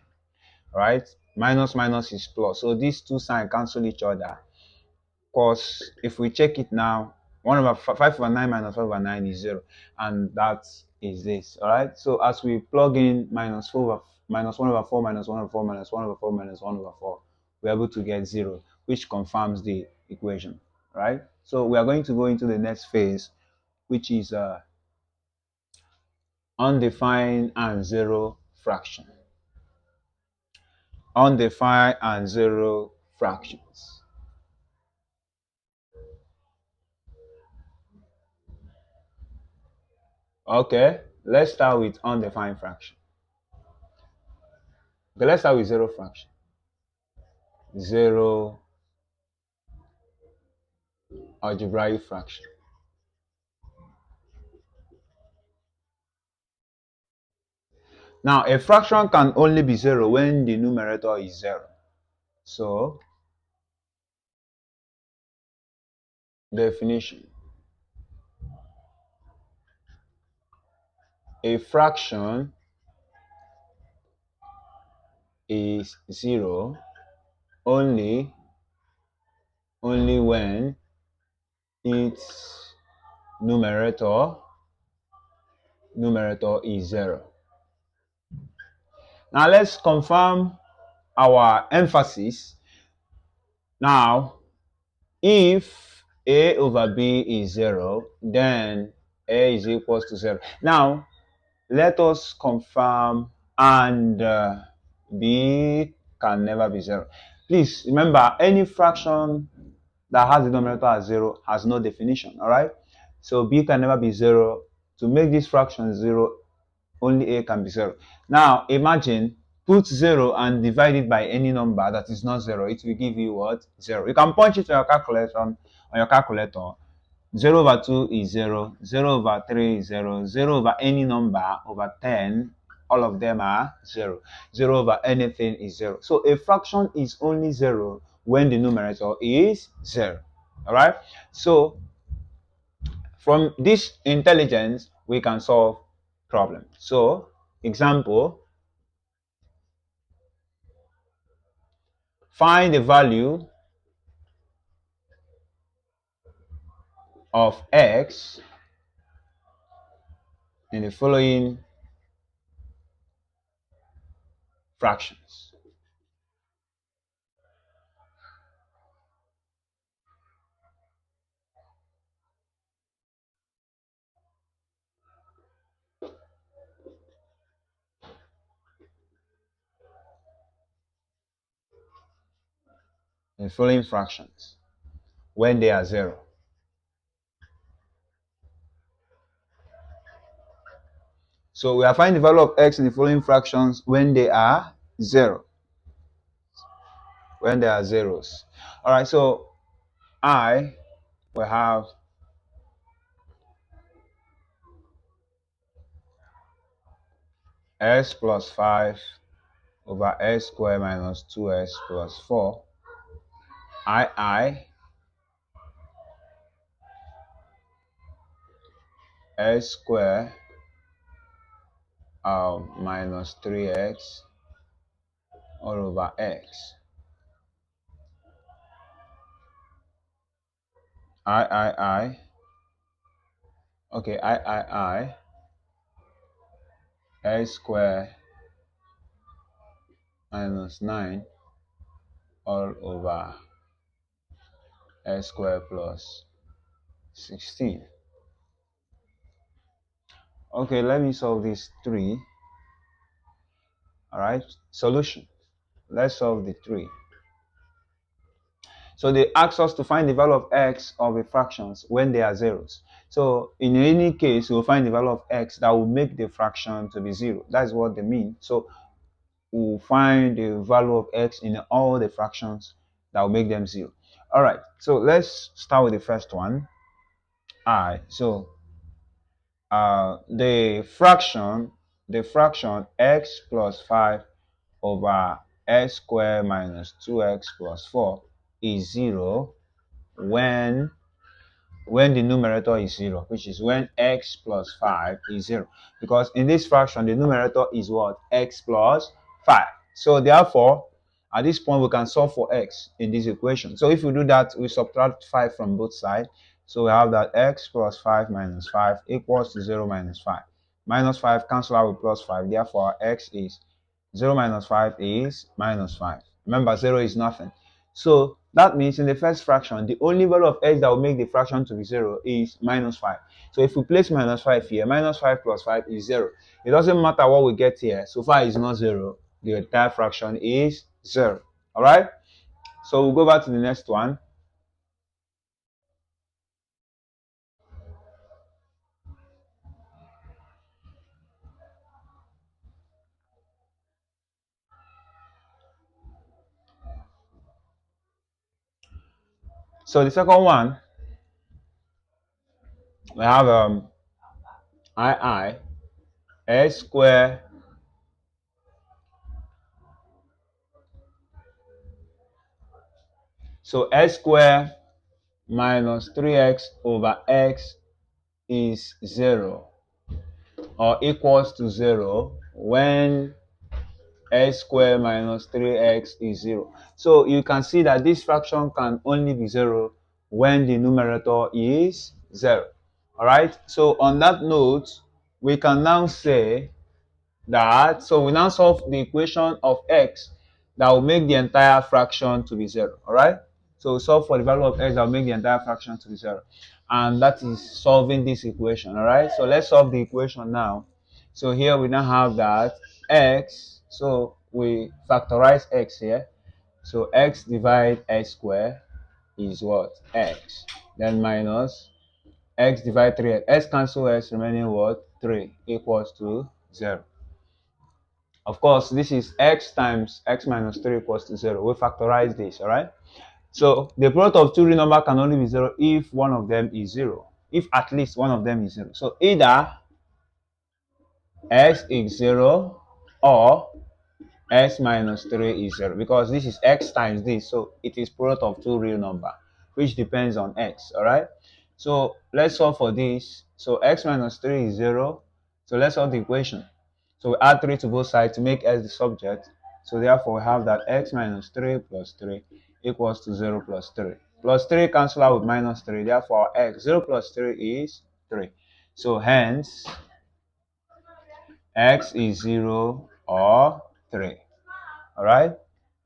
right? Minus is plus. So these two signs cancel each other. Because if we check it now, 1 over 5 over 9 minus 5 over 9 is 0. And that is this. Alright. So as we plug in minus 1 over 4 minus 1 over 4 minus 1 over 4 minus 1 over 4, we're able to get 0, which confirms the equation. Right? So we are going to go into the next phase, which is undefined and zero fraction. Undefined and zero fractions. Okay, let's start with undefined fraction. Okay, let's start with zero fraction. Zero algebraic fraction. Now, a fraction can only be zero when the numerator is zero. So, definition. A fraction is zero only when its numerator is zero. Now let's confirm our emphasis. Now, if a over b is zero, then a is equals to zero. Now, let us confirm and b can never be zero. Please remember, any fraction that has the denominator as zero has no definition, all right? So b can never be zero. To make this fraction zero, only a can be zero. Now imagine, put zero and divide it by any number that is not zero. It will give you what? Zero. You can punch it on your calculator. 0 over 2 is 0, 0 over 3 is 0, 0 over any number over 10, all of them are 0. 0 over anything is 0. So a fraction is only 0 when the numerator is 0. Alright? So from this intelligence, we can solve problems. So, example, find the value of x in the following fractions. In the following fractions when they are 0. So we are finding the value of x in the following fractions when they are 0. When they are zeros. Alright, so I will have s plus 5 over s squared minus 2s plus 4. I s squared minus 3x all over x. I. Okay, I s squared minus 9 all over s squared plus 16. Okay, let me solve these three. All right, solution. Let's solve the three. So they ask us to find the value of x of the fractions when they are zeros. So in any case, we'll find the value of x that will make the fraction to be zero. That's what they mean. So we'll find the value of x in all the fractions that will make them zero. All right, so let's start with the first one. So the fraction x plus 5 over s squared minus 2x plus 4 is 0 when the numerator is 0, which is when x plus 5 is 0. Because in this fraction, the numerator is what? X plus 5. So therefore, at this point, we can solve for x in this equation. So if we do that, we subtract 5 from both sides. So we have that x plus 5 minus 5 equals to 0 minus 5. Minus 5 cancel out with plus 5. Therefore, x is 0 minus 5 is minus 5. Remember, 0 is nothing. So that means in the first fraction, the only value of x that will make the fraction to be 0 is minus 5. So if we place minus 5 here, minus 5 plus 5 is 0. It doesn't matter what we get here. So far it's not 0. The entire fraction is 0. Alright? So we'll go back to the next one. So the second one, we have I s square so s square minus 3x over x is 0 or equals to 0 when x squared minus 3x is 0. So you can see that this fraction can only be 0 when the numerator is 0. Alright, so on that note, we can now say that, so we now solve the equation of x that will make the entire fraction to be 0. Alright, so solve for the value of x that will make the entire fraction to be 0. And that is solving this equation. Alright, so let's solve the equation now. So here we now have that x, so we factorize x here. So x divide x squared is what? X. Then minus x divide 3x. X cancel x remaining what? 3 equals to 0. Of course, this is x times x minus 3 equals to 0. We factorize this, alright? So the product of two real numbers can only be 0 if one of them is 0. If at least one of them is 0. So either x is 0 or x minus 3 is 0, because this is x times this, so it is product of two real numbers, which depends on x. Alright, so let's solve for this. So x minus 3 is 0, so let's solve the equation. So we add 3 to both sides to make x the subject. So therefore we have that x minus 3 plus 3 equals to 0 plus 3. Plus 3 cancel out with minus 3, therefore x 0 plus 3 is 3. So hence x is 0 or 3. Alright,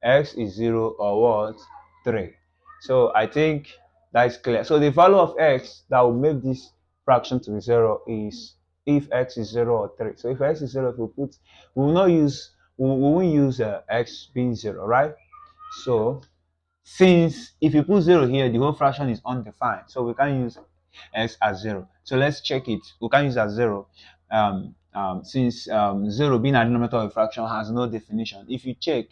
x is 0 or what? 3. So I think that is clear. So the value of x that will make this fraction to be 0 is if x is 0 or 3. So if x is 0, if we will not use, we won't use x being 0, right? So since if you put 0 here, the whole fraction is undefined, so we can't use x as 0. So let's check it. We can't use as 0 since 0 being a denominator of a fraction has no definition. If you check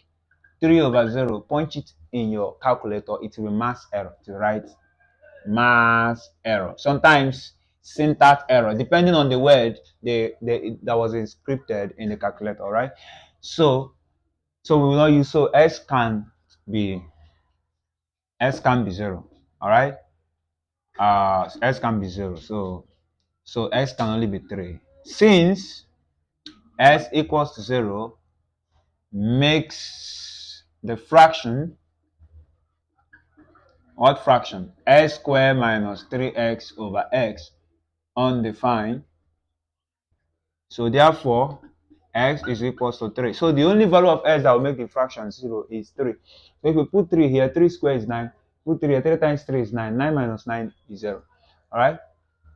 3 over 0, punch it in your calculator, it will be mass error. To write mass error. Sometimes syntax error, depending on the word that was inscripted in the calculator, right? So we will not use, so x can be 0. All right, x can be 0, so x can only be 3. Since x equals to 0 makes the fraction, what fraction? X squared minus 3x over x undefined. So therefore x is equals to 3. So the only value of x that will make the fraction 0 is 3. So if we put 3 here, 3 squared is 9. Put 3 here, 3 times 3 is 9. 9 minus 9 is 0. Alright?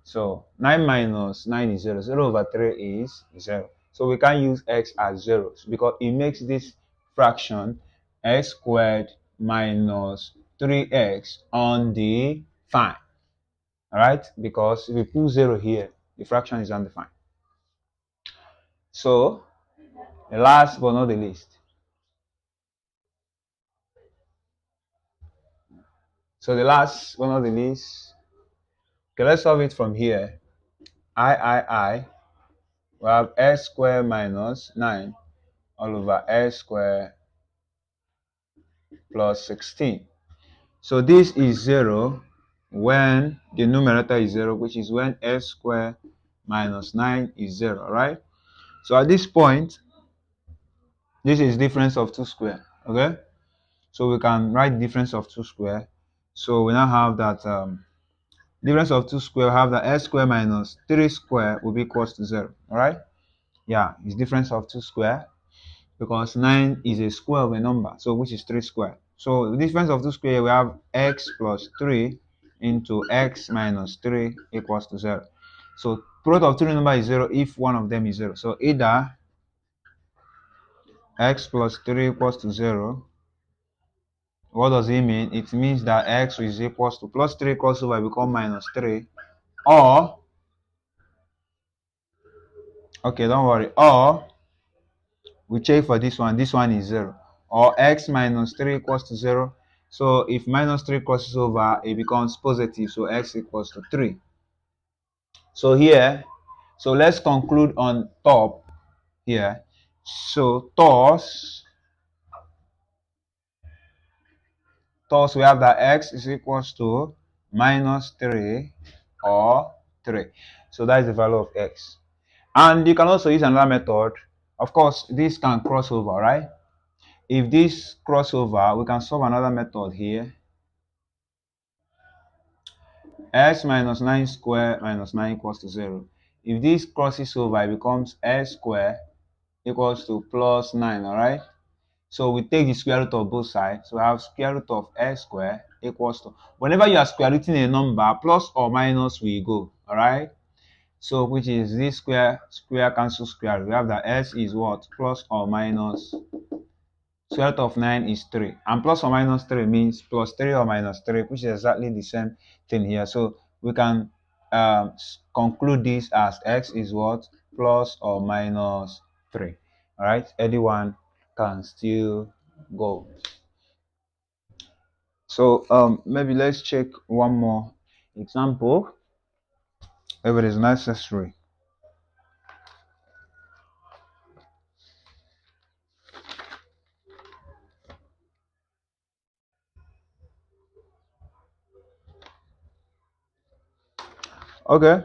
So 9 minus 9 is 0. 0 over 3 is 0. So we can't use x as 0 because it makes this fraction x squared minus 3x undefined. Alright? Because if we put 0 here, the fraction is undefined. So the last but not the least. So the last but not the least. Okay, let's solve it from here. We have x squared minus 9 all over x squared plus 16. So this is 0 when the numerator is 0, which is when x squared minus 9 is 0, right? So at this point, this is difference of 2 square, okay? So we can write difference of 2 square. So we now have that difference of 2 square, we have that x square minus 3 square will be equals to 0, alright? Yeah, it's difference of 2 square because 9 is a square of a number, so which is 3 square. So the difference of 2 square, we have x plus 3 into x minus 3 equals to 0. So product of two numbers is 0 if one of them is 0. So either x plus 3 equals to 0. What does it mean? It means that x is equals to plus 3 crossover over become minus 3, or okay, don't worry, or we check for this one is 0, or x minus 3 equals to 0. So if minus 3 crosses over, it becomes positive, so x equals to 3. So here, so let's conclude on top here. So thus we have that x is equals to minus 3 or 3. So that is the value of x. And you can also use another method. Of course, this can cross over, right? If this cross over, we can solve another method here. X minus 9 square minus 9 equals to 0. If this crosses over, it becomes x square equals to plus 9, all right? So we take the square root of both sides. So we have square root of x square equals to, whenever you are square rooting a number, plus or minus will go, all right? So which is this square cancel square. We have that s is what? Plus or minus square root of 9 is 3. And plus or minus 3 means plus 3 or minus 3, which is exactly the same thing here. So we can conclude this as x is what? Plus or minus 3. All right, anyone can still go. So maybe let's check one more example if it is necessary. Okay.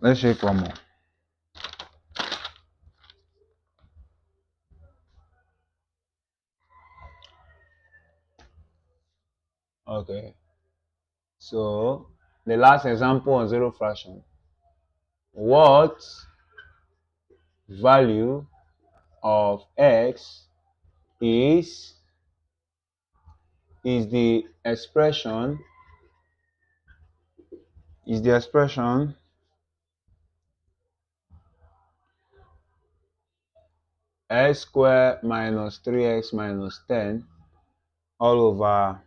Let's check one more. Okay. So the last example on zero fraction. What value of x is the expression x squared minus 3x minus 10 all over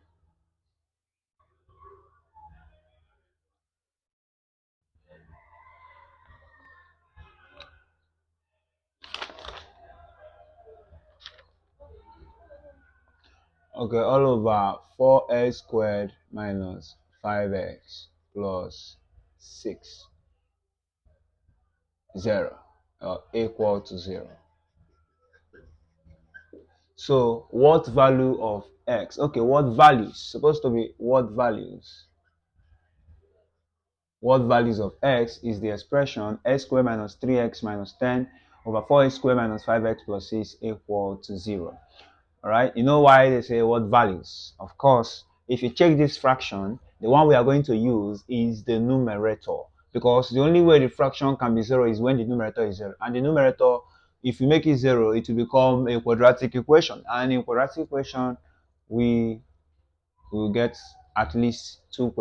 all over 4x squared minus 5x plus 6 0 equal to 0. So what value of x? Okay, what values? Supposed to be what values? What values of x is the expression x squared minus 3x minus 10 over 4x squared minus 5x plus 6 equal to 0. All right, you know why they say what values? Of course, if you check this fraction, the one we are going to use is the numerator, because the only way the fraction can be 0 is when the numerator is 0. And the numerator, if you make it 0, it will become a quadratic equation. And in quadratic equation, we will get at least two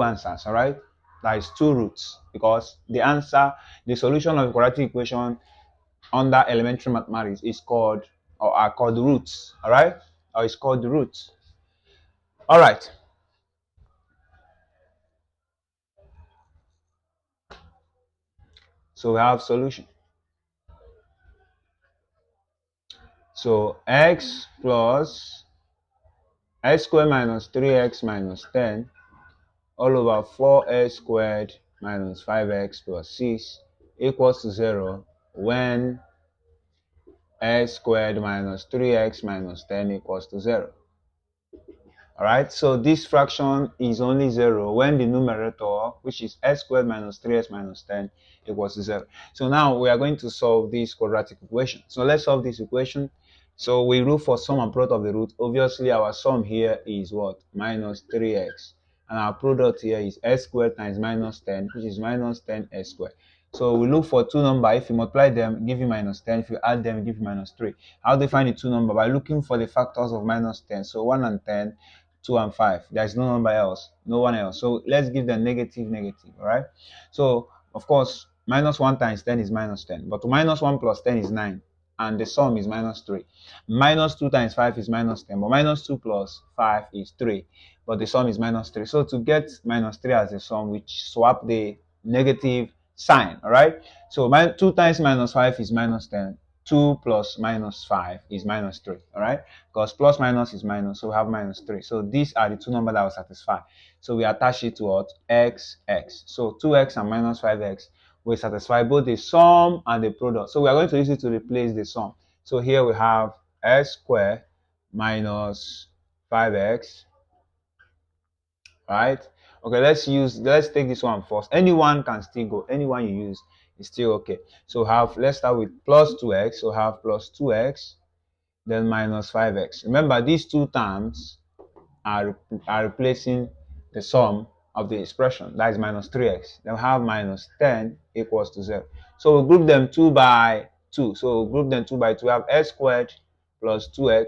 answers, all right? That is two roots, because the solution of a quadratic equation under elementary mathematics is called, or are called roots, all right? Or it's called the roots. All right. So we have solution. So x plus x squared minus 3x minus 10 all over 4x squared minus 5x plus 6 equals to 0 when x squared minus 3x minus 10 equals to 0. All right, so this fraction is only 0 when the numerator, which is x squared minus 3x minus 10, equals to 0. So now we are going to solve this quadratic equation. So let's solve this equation. So we look for sum and product of the root. Obviously, our sum here is what? Minus 3x. And our product here is x squared times minus 10, which is minus 10x squared. So we look for two numbers. If you multiply them, give you minus 10. If you add them, give you minus 3. How do you find the two numbers? By looking for the factors of minus 10. So 1 and 10, 2 and 5. There's no number else, no one else. So let's give them negative, all right? So, of course, minus 1 times 10 is minus 10. But minus 1 plus 10 is 9. And the sum is minus 3. Minus 2 times 5 is minus 10. But minus 2 plus 5 is 3. But the sum is minus 3. So to get minus 3 as a sum, we swap the negative sign. All right. So 2 times minus 5 is minus 10. 2 plus minus 5 is minus 3. All right. Because plus minus is minus, so we have minus 3. So these are the two numbers that will satisfy. So we attach it to what? X, X. So 2x and minus 5x will satisfy both the sum and the product. So we are going to use it to replace the sum. So here we have x squared minus 5x, right? Okay, let's take this one first. Anyone can still go. Anyone you use is still okay. So let's start with plus 2x. So have plus 2x, then minus 5x. Remember, these two terms are replacing the sum of the expression, that is minus 3x. Then we have minus 10 equals to 0. So we'll group them 2 by 2. So we'll group them 2 by 2. We have x squared plus 2x.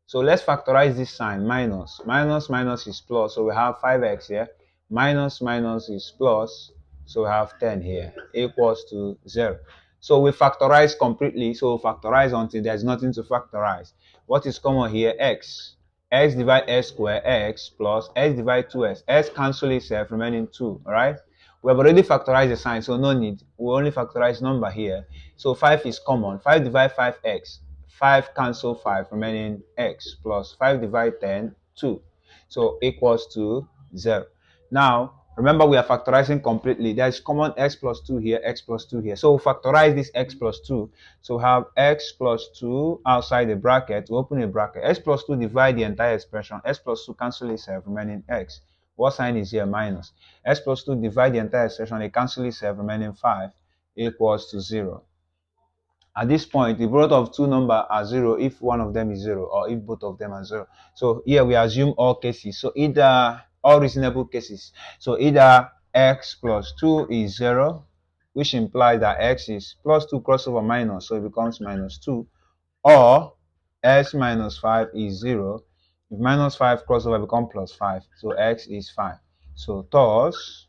So let's factorize this sign. Minus. Minus minus is plus. So we have 5x here. Minus minus is plus. So we have 10 here. Equals to 0. So we factorize completely. So we factorize until there's nothing to factorize. What is common here? X. X divide x square x plus x divide 2x. X cancel itself, remaining 2. Alright? We have already factorized the sign, so no need. We only factorize number here. So 5 is common. 5 divide 5x. 5 cancel 5, remaining x plus 5 divide 10, 2. So equals to 0. Now, remember we are factorizing completely. There's common x plus 2 here, x plus 2 here. So we'll factorize this x plus 2. So we have x plus 2 outside the bracket. We open a bracket. X plus 2 divide the entire expression. X plus 2 cancel itself, remaining x. What sign is here? Minus. X plus 2 divide the entire expression. It cancel itself, remaining 5 equals to 0. At this point, the product of two numbers are 0 if one of them is 0 or if both of them are 0. So here we assume all cases. So either all reasonable cases. So either x plus 2 is 0, which implies that x is plus 2 crossover minus, so it becomes minus 2, or x minus 5 is 0. If minus 5 crossover becomes plus 5, so x is 5. So thus,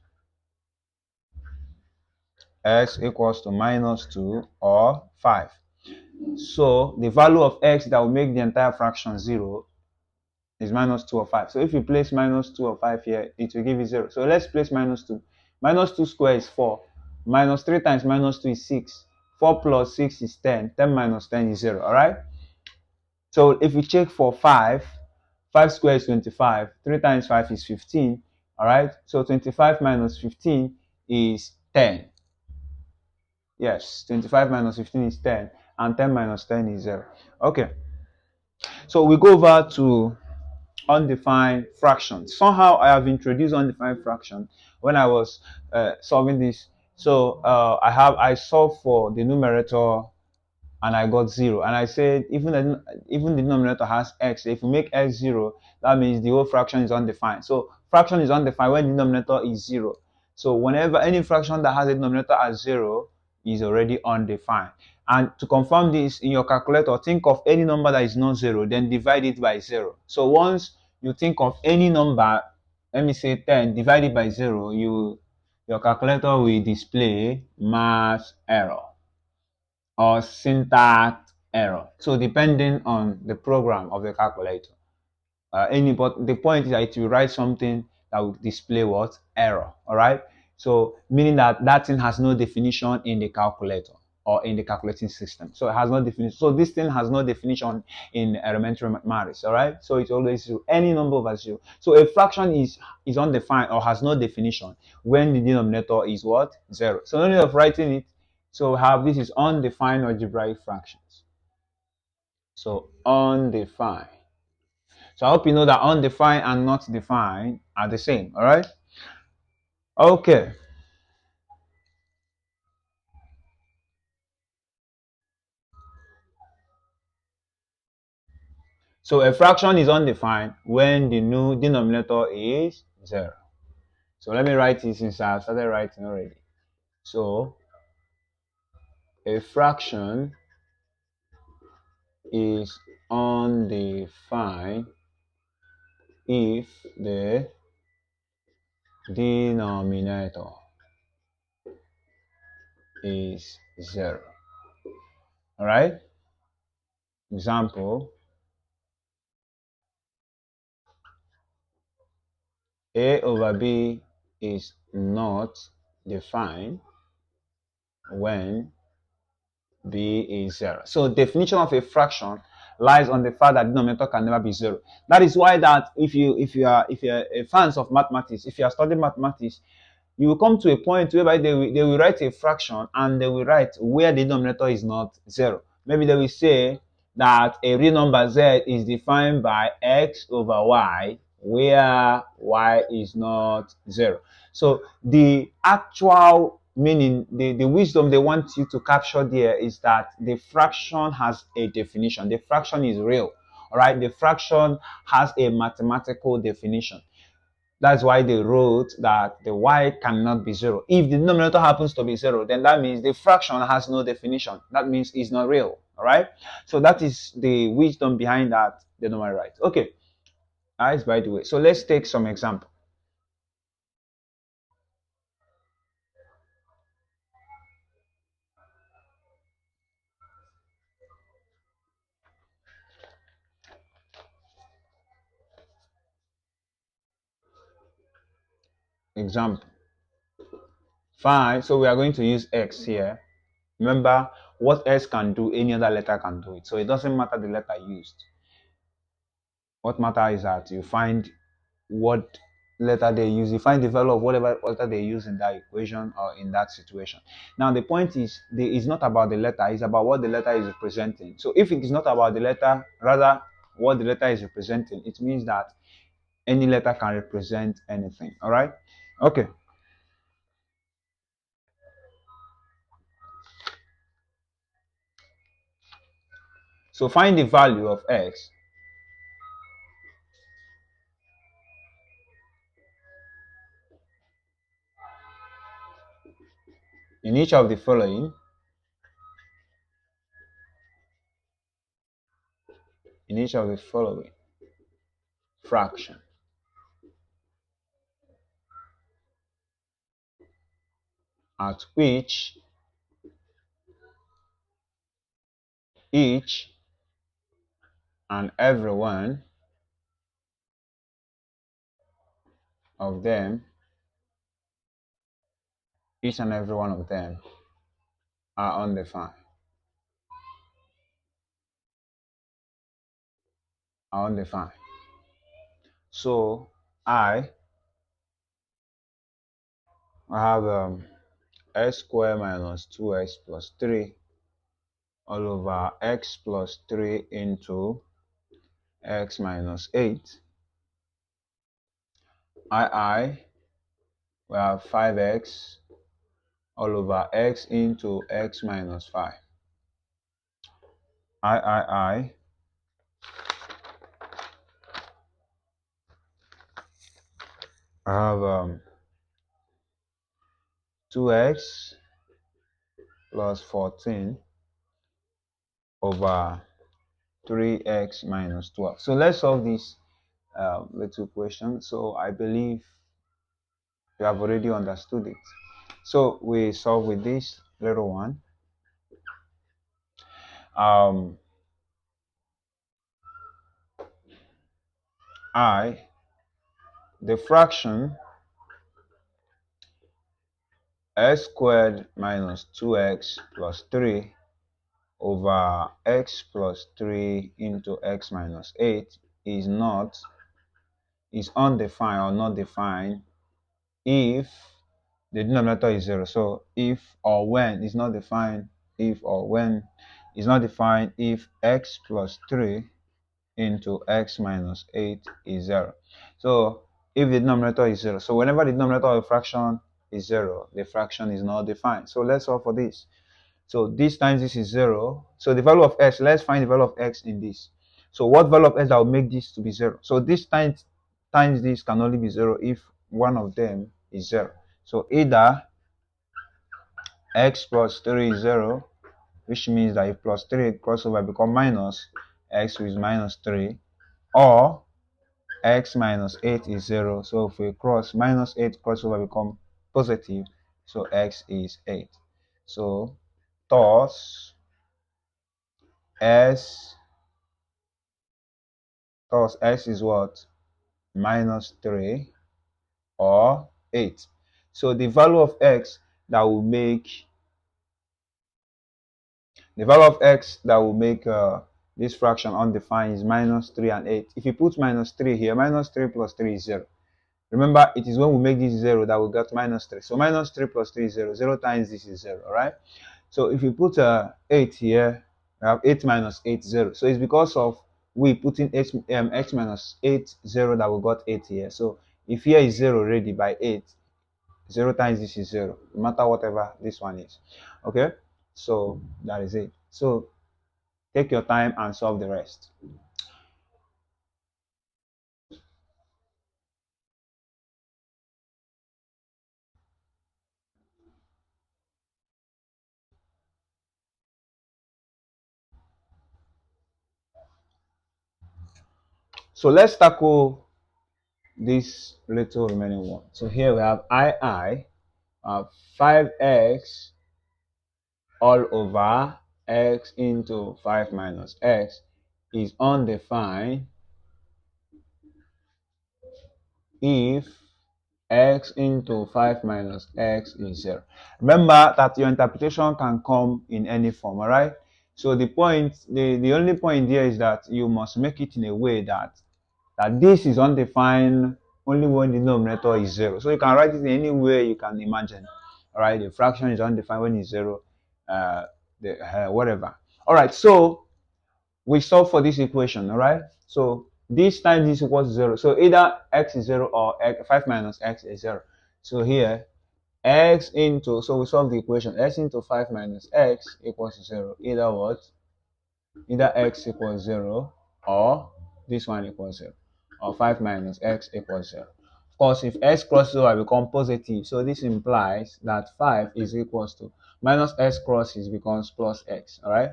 x equals to minus 2 or 5. So the value of x that will make the entire fraction 0 is minus 2 or 5. So if you place minus 2 or 5 here, it will give you 0. So let's place minus 2. Minus 2 squared is 4. Minus 3 times minus 2 is 6. 4 plus 6 is 10. 10 minus 10 is 0. Alright? So if we check for 5, 5 squared is 25. 3 times 5 is 15. Alright? So 25 minus 15 is 10. Yes, 25 minus 15 is 10. And 10 minus 10 is 0. Okay. So we go over to undefined fractions. Somehow I have introduced undefined fraction when I was solving this. So I solved for the numerator and I got 0. And I said even the denominator has x. If you make x 0, that means the whole fraction is undefined. So fraction is undefined when the denominator is 0. So whenever any fraction that has a denominator as 0 is already undefined. And to confirm this, in your calculator, think of any number that is not 0, then divide it by 0. So once you think of any number, let me say 10, divide it by 0, your calculator will display math error or syntax error. So depending on the program of the calculator. But the point is that it will write something that will display what? Error. Alright? So meaning that thing has no definition in the calculator or in the calculating system. So it has no definition. So this thing has no definition in elementary mathematics. Alright? So it's always 0. Any number over 0. So a fraction is undefined or has no definition when the denominator is what? 0. So no need of writing it. So this is undefined algebraic fractions. So undefined. So I hope you know that undefined and not defined are the same. All right. Okay. So a fraction is undefined when the new denominator is 0. So let me write it since I started writing already. So a fraction is undefined if the denominator is 0. All right. Example, a over b is not define when b is 0. So definition of a fraction lies on the fact that denominator can never be 0. That is why that if you're a fans of mathematics, if you are studying mathematics, you will come to a point whereby they will write a fraction and they will write where the denominator is not 0. Maybe they will say that a real number z is defined by x over y where y is not 0. So the actual meaning, the wisdom they want you to capture there is that the fraction has a definition. The fraction is real. All right, the fraction has a mathematical definition. That's why they wrote that the y cannot be 0. If the denominator happens to be 0, then that means the fraction has no definition. That means it's not real. All right. So that is the wisdom behind that the number right. Okay. Nice, by the way. So let's take some example. Example. Fine. So we are going to use x here. Remember, what x can do, any other letter can do it. So it doesn't matter the letter used. What matters is that you find what letter they use. You find the value of whatever letter they use in that equation or in that situation. Now the point is, it's not about the letter, it's about what the letter is representing. So if it is not about the letter, rather what the letter is representing, it means that any letter can represent anything. All right. Okay. So find the value of x in each of the following fraction, at which each and every one of them each and every one of them are undefined. So I have x squared minus 2x plus 3 all over x plus 3 into x minus 8. I we have 5x all over x into x minus 5. I have 2x plus 14 over 3x minus 12. So let's solve this little question. So I believe you have already understood it. So we solve with this little one. Um, the fraction x squared minus 2x plus 3 over x plus 3 into x minus 8 is undefined or not defined if the denominator is 0. So if or when is not defined, if or when is not defined if x plus 3 into x minus 8 is 0. So if the denominator is 0, so whenever the denominator of a fraction is 0, the fraction is not defined. So let's solve for this. So this times this is 0. So the value of x, let's find the value of x in this. So what value of x that will make this to be 0? So this times this can only be 0 if one of them is 0. So either x plus 3 is 0, which means that if plus 3 crossover become minus, x is minus 3, or x minus 8 is 0. So if we cross, minus 8 crossover become positive, so x is 8. So thus s is what? Minus 3 or 8. So the value of x that will make this fraction undefined is minus 3 and 8. If you put minus 3 here, minus 3 plus 3 is 0. Remember, it is when we make this 0 that we get minus 3. So minus 3 plus 3 is 0. 0 times this is 0, right? So if you put 8 here, we have 8 minus 8, 0. So it's because of we putting x minus 8, 0 that we got 8 here. So if here is 0 already by 8, 0 times this is 0, no matter whatever this one is. Okay? So that is it. So take your time and solve the rest. So let's tackle this little remaining one. So here we have I 5x all over x into 5 minus x is undefined if x into 5 minus x is 0. Remember that your interpretation can come in any form, all right? So the only point here is that you must make it in a way that this is undefined only when the denominator is 0. So you can write it in any way you can imagine. All right, the fraction is undefined when it's 0, uh, whatever. All right, so we solve for this equation. All right, so this times this equals 0. So either x is 0 or 5 minus x is 0. So here x into, so we solve the equation, x into 5 minus x equals 0. Either what? Either x equals 0 or this one equals 0, or 5 minus x equals 0. Of course, if x crosses over, become positive. So this implies that 5 is equals to minus x crosses becomes plus x. All right.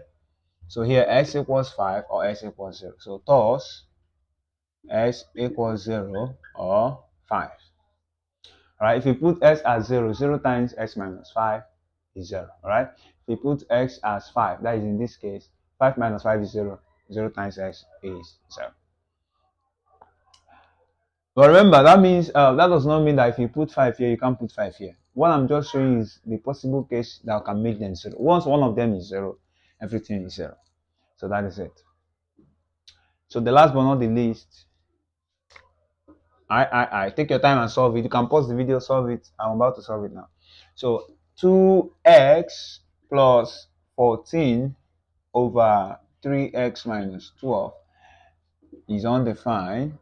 So here x equals 5 or x equals 0. So thus x equals 0 or 5. All right. If you put x as 0, 0 times x minus 5 is 0. All right. If you put x as 5, that is in this case 5 minus 5 is 0. 0 times x is 0. But remember, that means that does not mean that if you put 5 here, you can't put 5 here. What I'm just showing is the possible case that can make them 0. Once one of them is 0, everything is 0. So that is it. So the last but not the least, I take your time and solve it. You can pause the video, solve it. I'm about to solve it now. So 2x plus 14 over 3x minus 12 is undefined.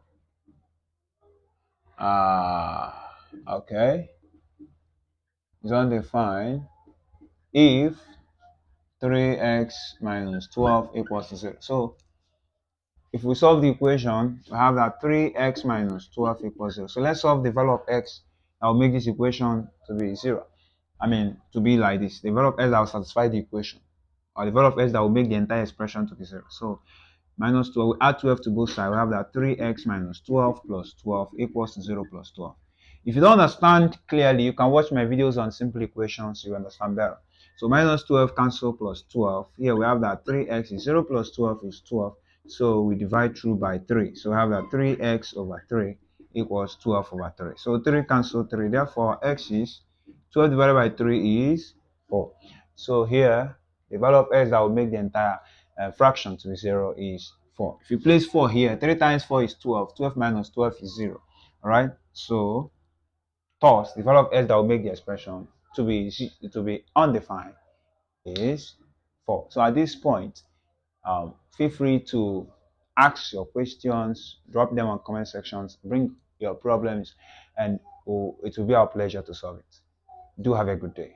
Okay, is undefined if 3x minus 12 equals to 0. So if we solve the equation, we have that 3x minus 12 equals 0. So let's solve the value of x that will make this equation to be 0. I mean, to be like this. The value of x that will satisfy the equation, or the value of x that will make the entire expression to be 0. So minus 12, we add 12 to both sides. We have that 3x minus 12 plus 12 equals to 0 plus 12. If you don't understand clearly, you can watch my videos on simple equations, you understand better. So minus 12 cancel plus 12. Here we have that 3x is 0 plus 12 is 12. So we divide through by 3. So we have that 3x over 3 equals 12 over 3. So 3 cancel 3. Therefore, x is 12 divided by 3 is 4. So here, the value of x that will make the entire fraction to be 0 is 4. If you place 4 here, 3 times 4 is 12. 12 minus 12 is 0. All right? So thus, the value of x that will make the expression to be undefined is 4. So at this point, feel free to ask your questions, drop them on comment sections, bring your problems, and it will be our pleasure to solve it. Do have a good day.